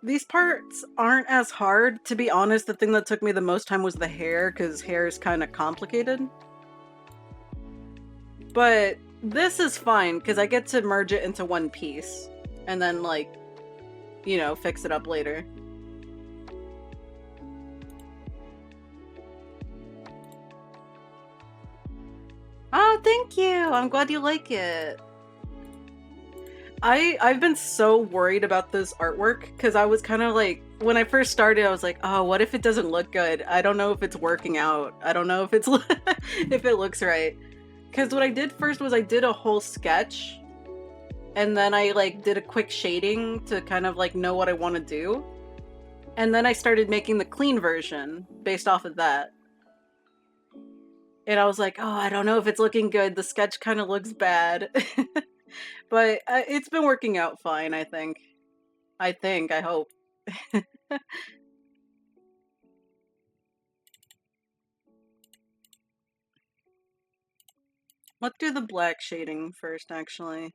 [SPEAKER 1] These parts aren't as hard. To be honest, the thing that took me the most time was the hair, because hair is kind of complicated. But this is fine, because I get to merge it into one piece. And then, like, you know, fix it up later. Oh, thank you! I'm glad you like it. I've been so worried about this artwork, because I was kind of like, when I first started, I was like, oh, what if it doesn't look good? I don't know if it's working out. I don't know if it's if it looks right. Because what I did first was I did a whole sketch, and then I like did a quick shading to kind of like know what I want to do. And then I started making the clean version based off of that. And I was like, oh, I don't know if it's looking good. The sketch kind of looks bad. But it's been working out fine, I think. I hope. Let's do the black shading first, actually.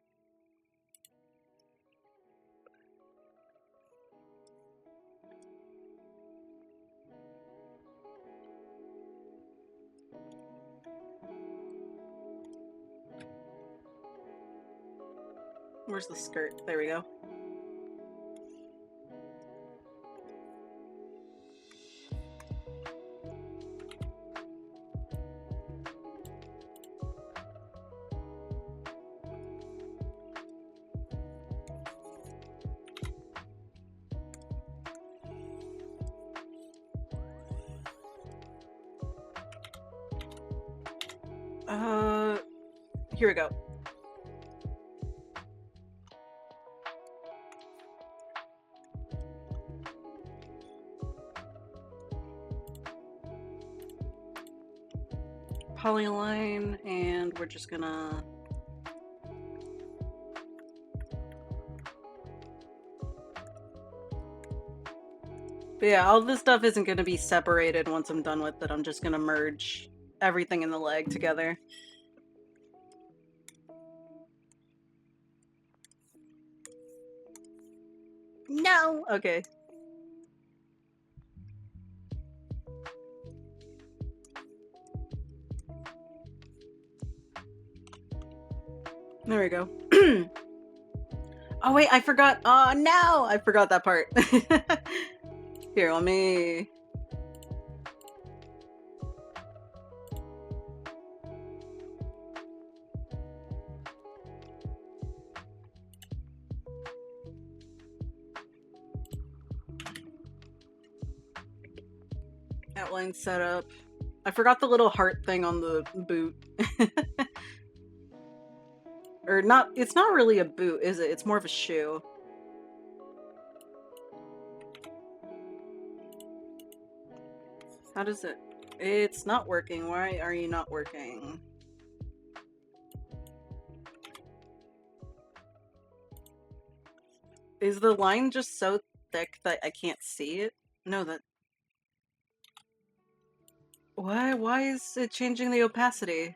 [SPEAKER 1] Where's the skirt? There we go. Here we go. polyline, and we're just gonna... But yeah, all this stuff isn't gonna be separated once I'm done with it. I'm just gonna merge everything in the leg together. No! Okay. There we go. Oh wait, I forgot. Oh no! I forgot that part. Here, let me... Outline setup. I forgot the little heart thing on the boot. Or not, it's not really a boot, is it? It's more of a shoe. How does it... It's not working. Why are you not working? Is the line just so thick that I can't see it? No, that... Why is it changing the opacity?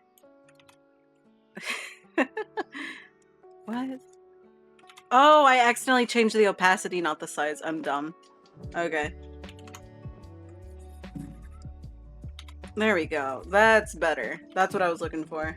[SPEAKER 1] What? Oh, I accidentally changed the opacity, not the size. I'm dumb. Okay. There we go. That's better. That's what I was looking for.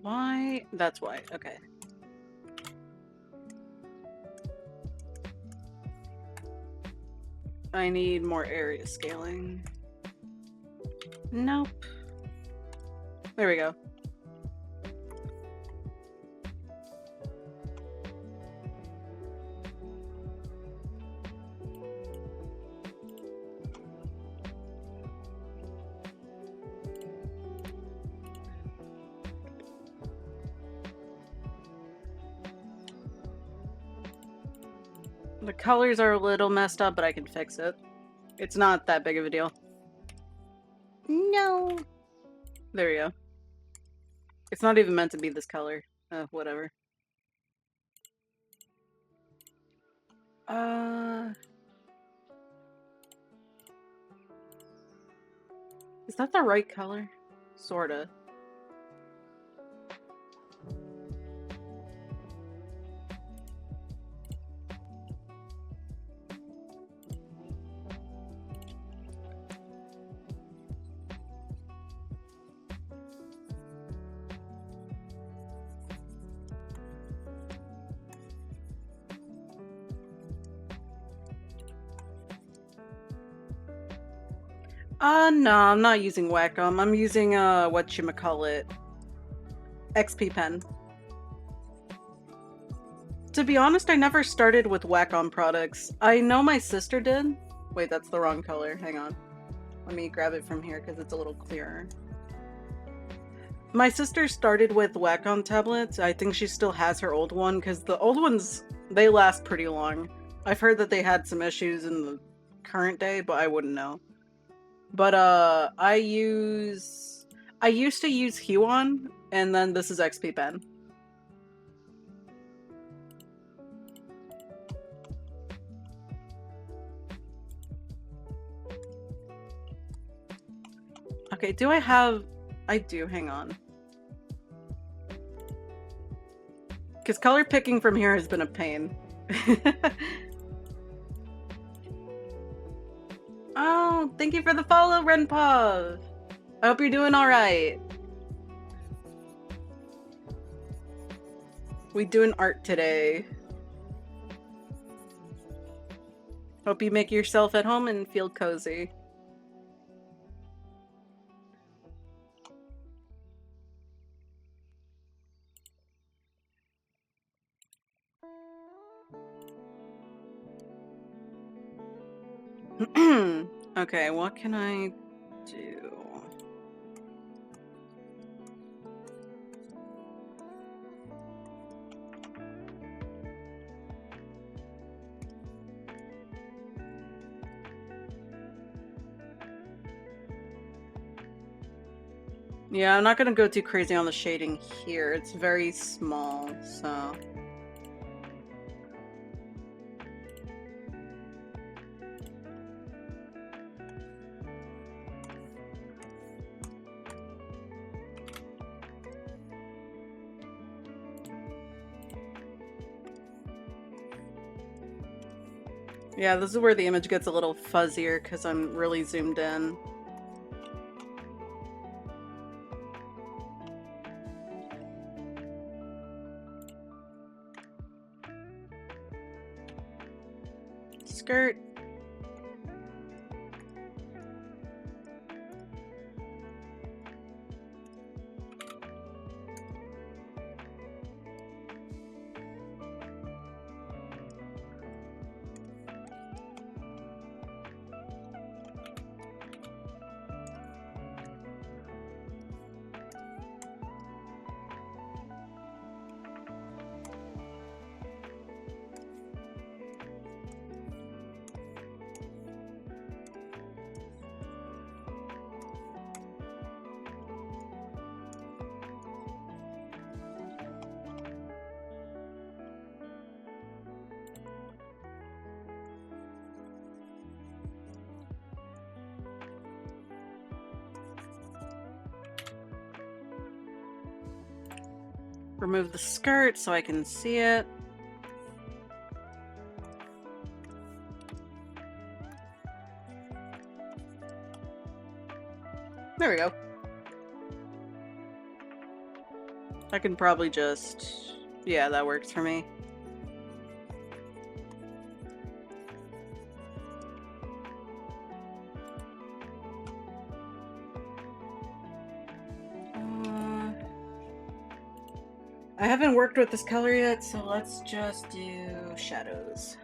[SPEAKER 1] Why? That's why. Okay. I need more area scaling. Nope. There we go. The colors are a little messed up, but I can fix it. It's not that big of a deal. No. There we go. It's not even meant to be this color. Whatever. Is that the right color? Sorta. No, I'm not using Wacom. I'm using, whatchamacallit, XP Pen. To be honest, I never started with Wacom products. I know my sister did. Wait, that's the wrong color. Hang on. Let me grab it from here because it's a little clearer. My sister started with Wacom tablets. I think she still has her old one because the old ones, they last pretty long. I've heard that they had some issues in the current day, but I wouldn't know. But I used to use Huon, and then this is XP Pen. Okay, do I have... I do, hang on. Because color picking from here has been a pain. Oh, thank you for the follow, Renpav. I hope you're doing all right. We doing art today. Hope you make yourself at home and feel cozy. Okay, what can I do? Yeah, I'm not gonna go too crazy on the shading here. It's very small, so... Yeah, this is where the image gets a little fuzzier because I'm really zoomed in. Skirt. Remove the skirt so I can see it. There we go. I can probably just... Yeah, that works for me. I haven't worked with this color yet, so let's just do shadows.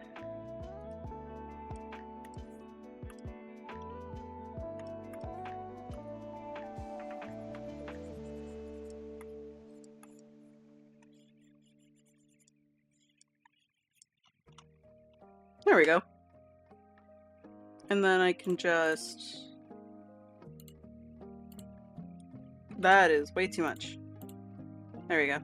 [SPEAKER 1] There we go. And then I can just... That is way too much. There we go.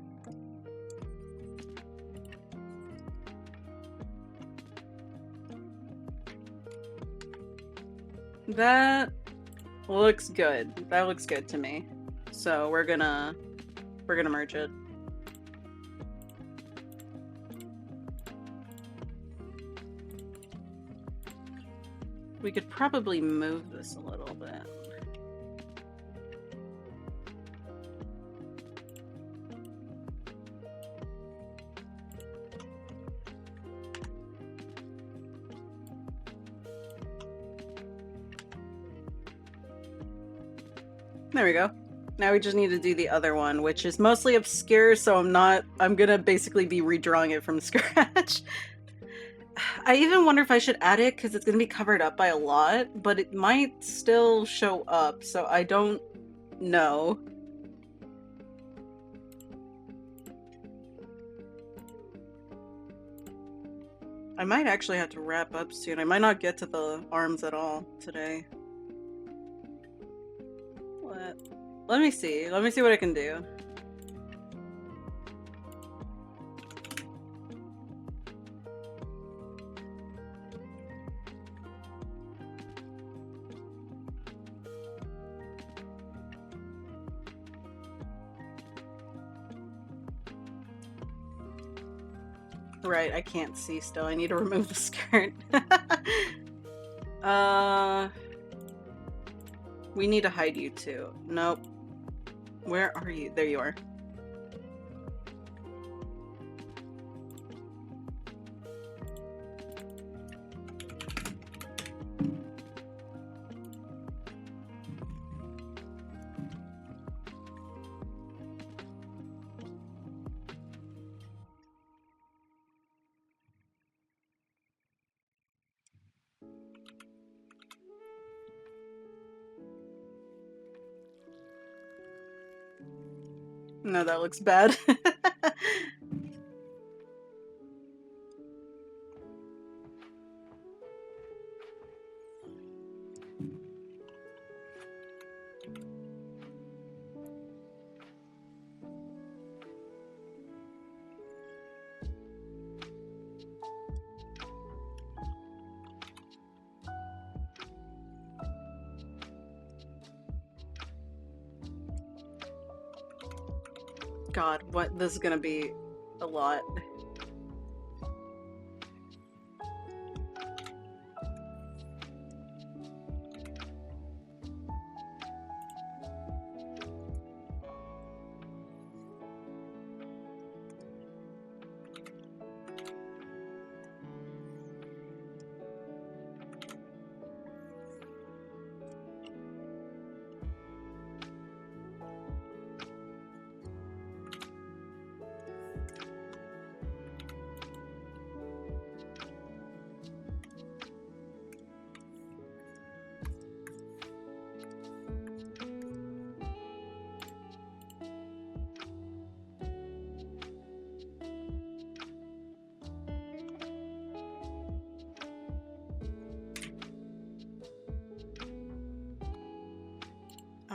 [SPEAKER 1] That looks good. That looks good to me. So we're gonna merge it. We could probably move this a little bit. There we go. Now we just need to do the other one, which is mostly obscure, so I'm gonna basically be redrawing it from scratch. I even wonder if I should add it because it's gonna be covered up by a lot, but it might still show up, so I don't know. I might actually have to wrap up soon. I might not get to the arms at all today. Let me see. Let me see what I can do. Right, I can't see still. I need to remove the skirt. We need to hide you too. Nope. Where are you? There you are. No, that looks bad. God, what? This is gonna be a lot.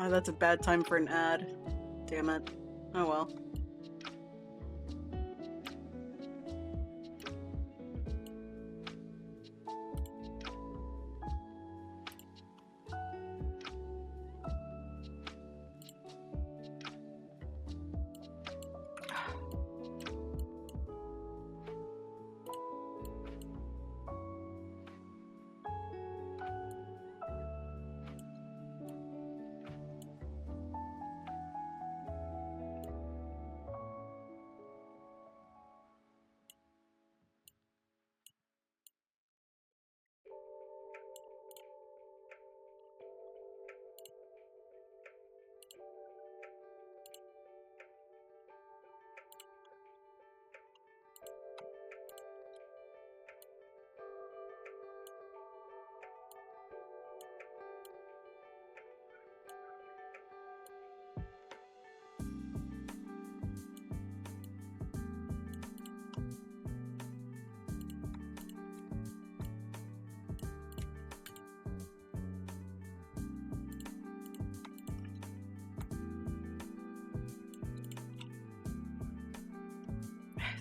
[SPEAKER 1] Oh, that's a bad time for an ad. Damn it. Oh well.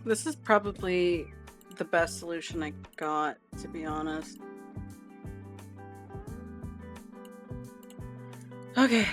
[SPEAKER 1] This is probably the best solution I got, to be honest. Okay.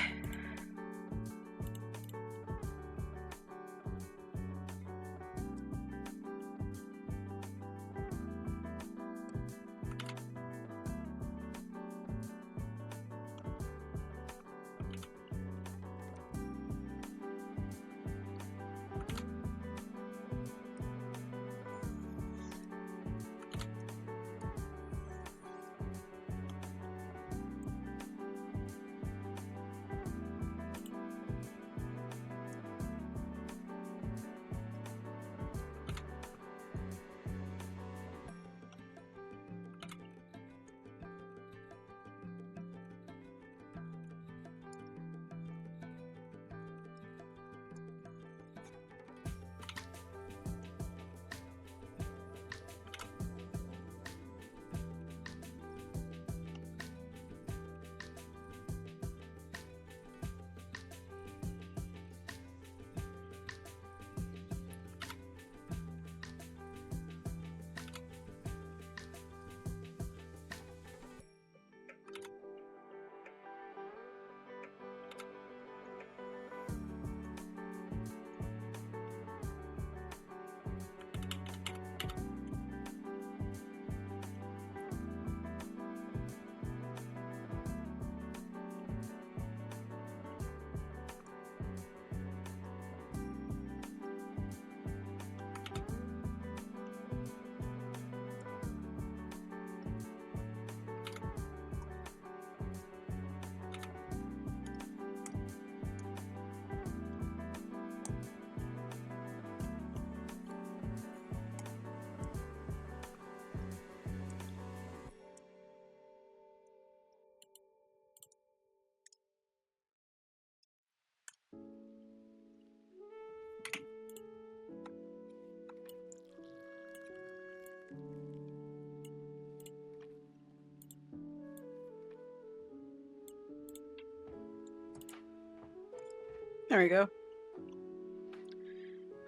[SPEAKER 1] There we go.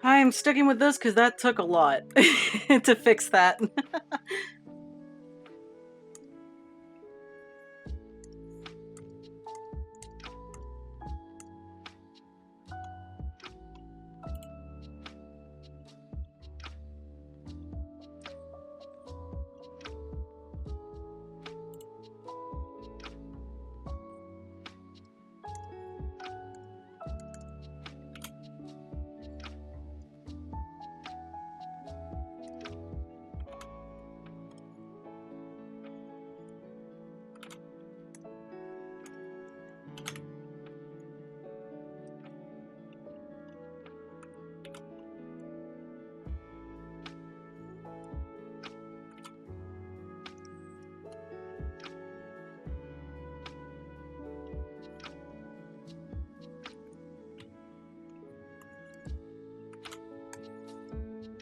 [SPEAKER 1] I'm sticking with this because that took a lot to fix that.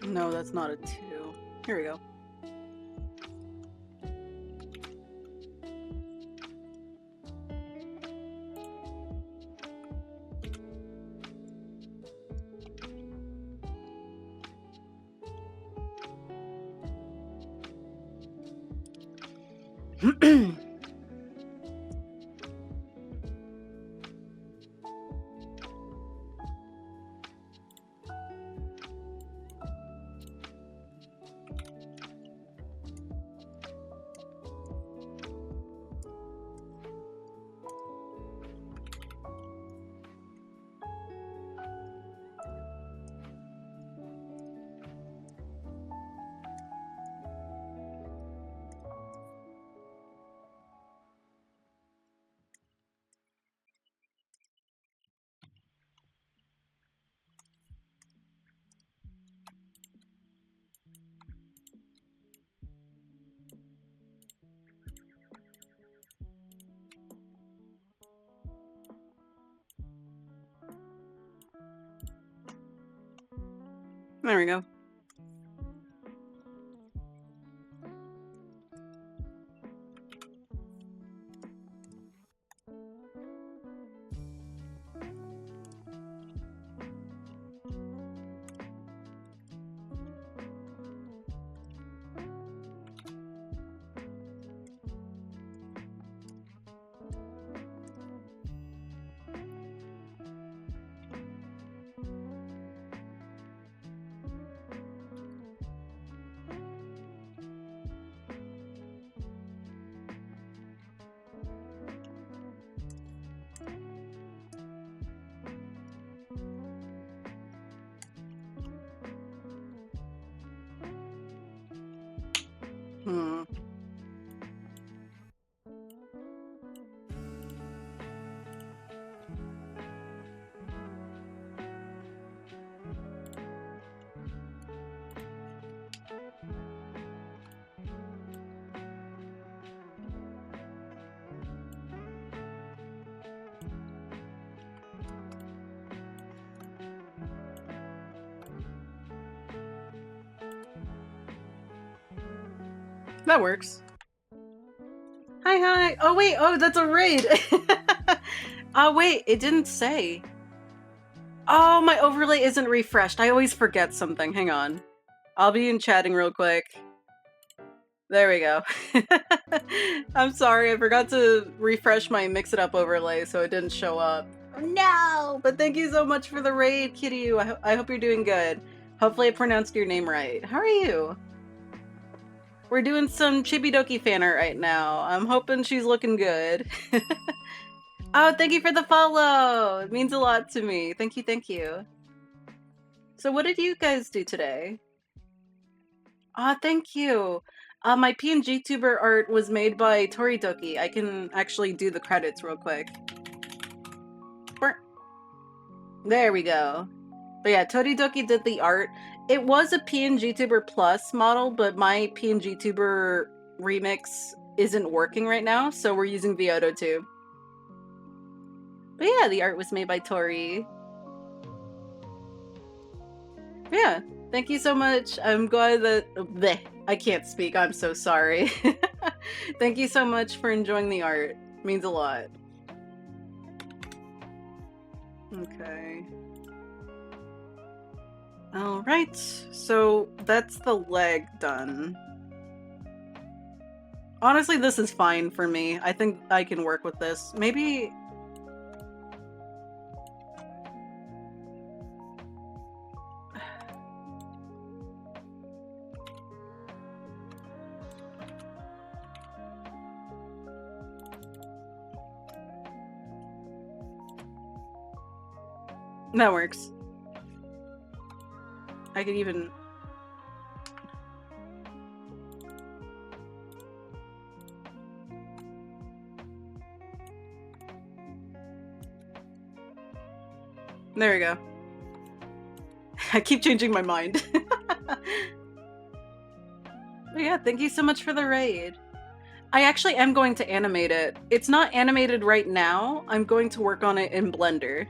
[SPEAKER 1] No, that's not a 2. Here we go. There we go. Hmm. That works. Hi, hi. Oh, wait. Oh, that's a raid. Oh, wait. It didn't say. Oh, my overlay isn't refreshed. I always forget something. Hang on. I'll be in chatting real quick. There we go. I'm sorry. I forgot to refresh my Mix It Up overlay, so it didn't show up. No! But thank you so much for the raid, Kiryu. I hope you're doing good. Hopefully I pronounced your name right. How are you? We're doing some Chibidoki fan art right now. I'm hoping she's looking good. Oh, thank you for the follow! It means a lot to me. Thank you, thank you. So what did you guys do today? Ah, thank you. My PNG tuber art was made by Toridoki. I can actually do the credits real quick. There we go. But yeah, Toridoki did the art. It was a PNG Tuber Plus model, but my PNG Tuber remix isn't working right now, so we're using VOD 2. But yeah, the art was made by Tori. Yeah, thank you so much. I'm glad that... Bleh, I can't speak, I'm so sorry. Thank you so much for enjoying the art. It means a lot. Okay. All right. So that's the leg done. Honestly, this is fine for me. I think I can work with this. Maybe... that works. I could even... There we go. I keep changing my mind. But yeah, thank you so much for the raid. I actually am going to animate it. It's not animated right now. I'm going to work on it in Blender.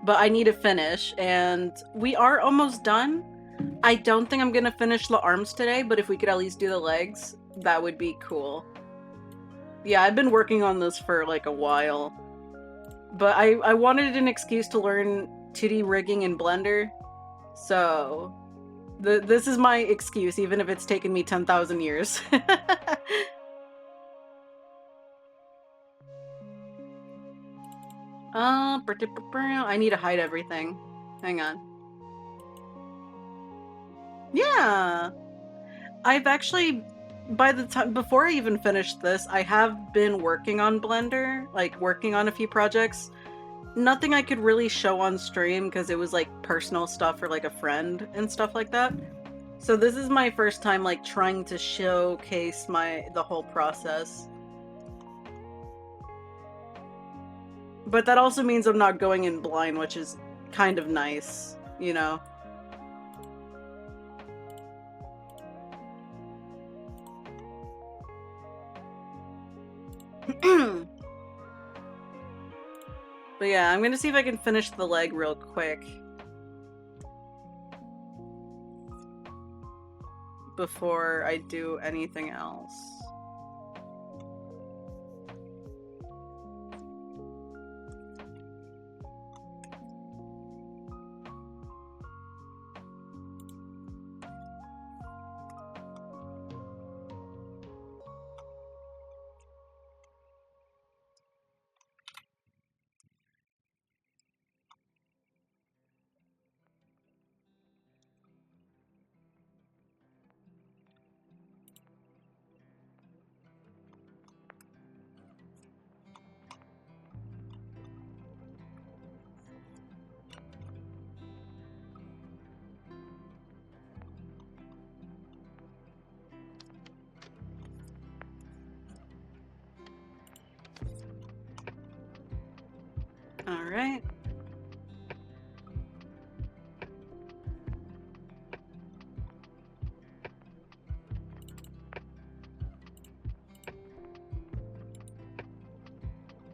[SPEAKER 1] But I need to finish, and we are almost done. I don't think I'm gonna finish the arms today, but if we could at least do the legs, that would be cool. Yeah, I've been working on this for like a while. But I wanted an excuse to learn 2D rigging in Blender, so this is my excuse, even if it's taken me 10,000 years. I need to hide everything. Hang on. Yeah! I've actually, by the time, before I even finished this, I have been working on Blender, like working on a few projects. Nothing I could really show on stream because it was like personal stuff for like a friend and stuff like that. So this is my first time like trying to showcase the whole process. But that also means I'm not going in blind, which is kind of nice, you know? But yeah, I'm gonna see if I can finish the leg real quick before I do anything else. All right.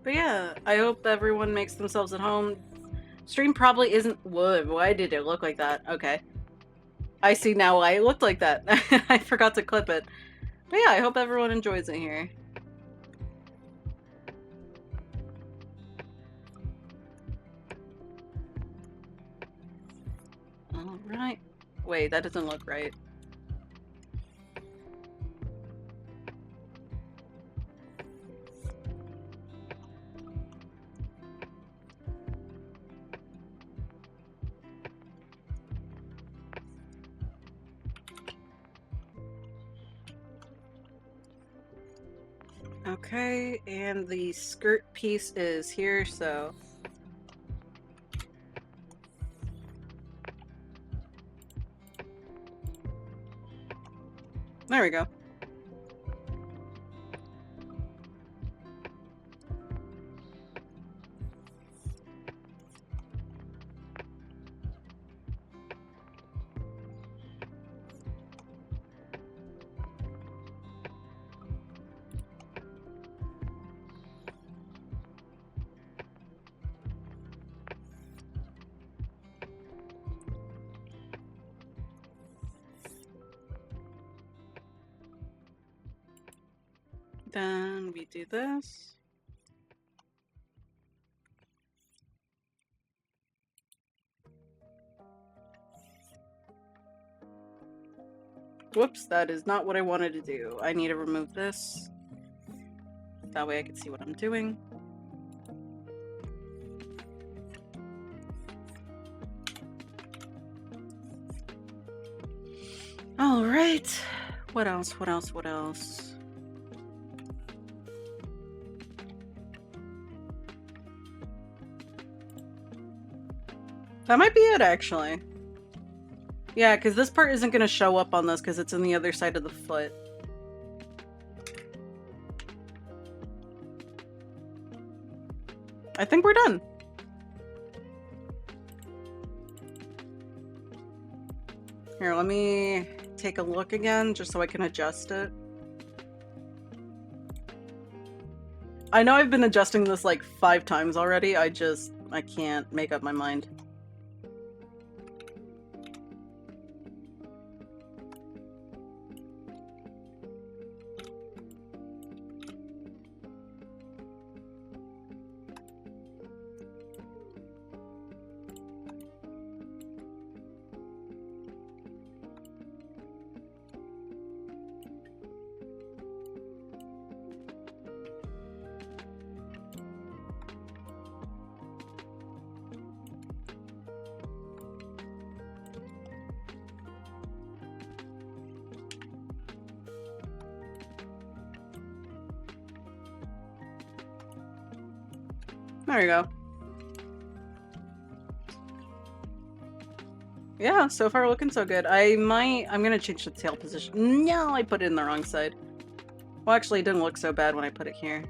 [SPEAKER 1] But yeah, I hope everyone makes themselves at home. Stream probably isn't... Whoa, why did it look like that? Okay. I see now why it looked like that. I forgot to clip it. But yeah, I hope everyone enjoys it here. Alright. Wait, that doesn't look right. Okay, and the skirt piece is here, so... There we go. Then we do this. Whoops, that is not what I wanted to do. I need to remove this. That way I can see what I'm doing. All right. What else? What else? What else? That might be it, actually. Yeah, because this part isn't going to show up on this because it's on the other side of the foot. I think we're done. Here, let me take a look again just so I can adjust it. I know I've been adjusting this like 5 times already. I can't make up my mind. There you go. Yeah, so far looking so good. I'm gonna change the tail position. No, I put it in the wrong side. Well, actually, it didn't look so bad when I put it here.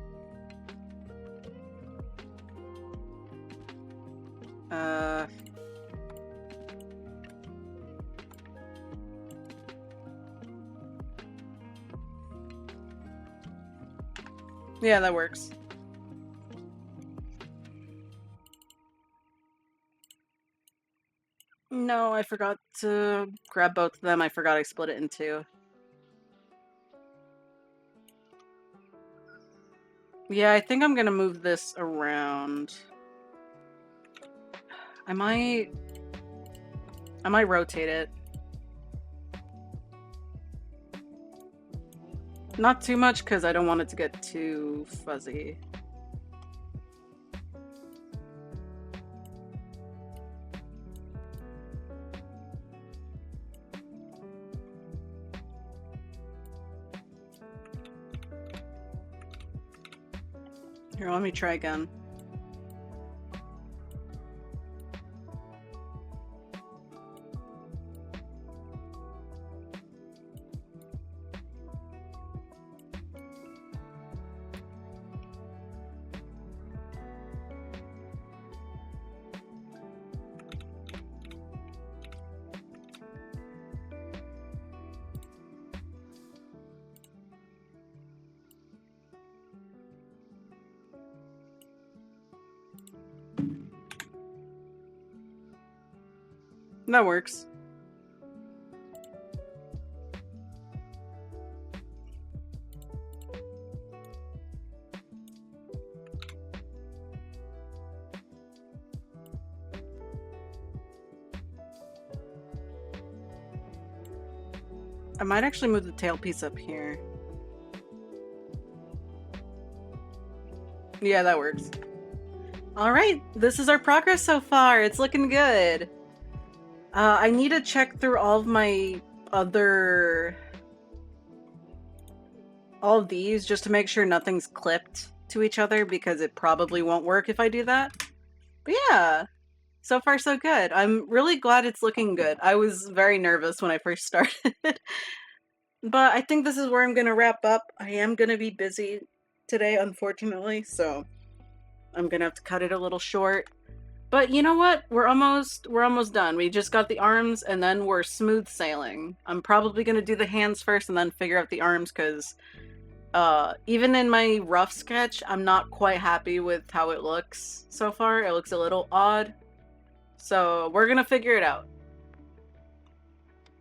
[SPEAKER 1] Yeah, that works. No, I forgot to grab both of them. I forgot I split it in 2. Yeah, I think I'm gonna move this around. I might rotate it. Not too much, because I don't want it to get too fuzzy. Here, let me try again. That works. I might actually move the tail piece up here. Yeah, that works. Alright, this is our progress so far. It's looking good. I need to check through all of my other... all of these just to make sure nothing's clipped to each other, because it probably won't work if I do that. But yeah, so far so good. I'm really glad it's looking good. I was very nervous when I first started. But I think this is where I'm gonna wrap up. I am gonna be busy today, unfortunately, so I'm gonna have to cut it a little short. But you know what? We're almost done. We just got the arms, and then we're smooth sailing. I'm probably gonna do the hands first and then figure out the arms, because even in my rough sketch, I'm not quite happy with how it looks so far. It looks a little odd. So we're gonna figure it out.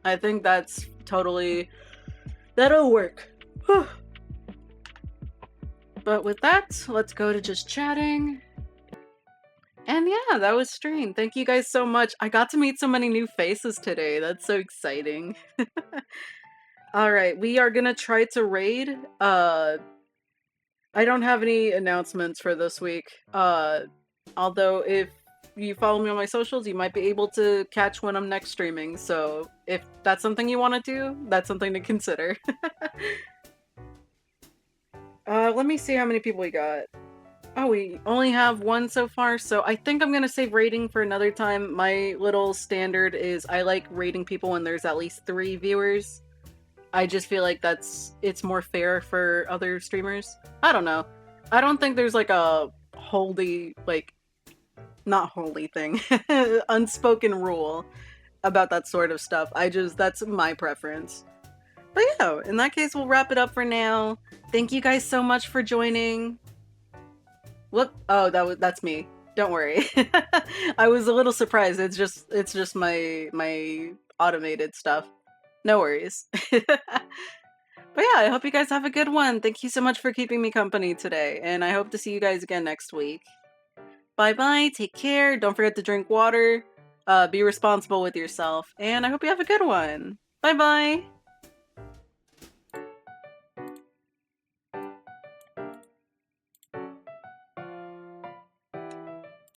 [SPEAKER 1] I think that's totally... that'll work. But with that, let's go to just chatting. And yeah, that was stream. Thank you guys so much. I got to meet so many new faces today. That's so exciting. Alright, we are gonna try to raid. I don't have any announcements for this week. Although if you follow me on my socials, you might be able to catch when I'm next streaming. So if that's something you want to do, that's something to consider. Let me see how many people we got. Oh, we only have one so far, so I think I'm gonna save rating for another time. My little standard is I like rating people when there's at least 3 viewers. I just feel like it's more fair for other streamers. I don't know. I don't think there's like a holy, like, not holy thing, unspoken rule about that sort of stuff. That's my preference. But yeah, in that case, we'll wrap it up for now. Thank you guys so much for joining. Look, oh, that's me. Don't worry. I was a little surprised. It's just my automated stuff. No worries. But yeah, I hope you guys have a good one. Thank you so much for keeping me company today, and I hope to see you guys again next week. Bye bye, take care, don't forget to drink water, be responsible with yourself, and I hope you have a good one. Bye bye!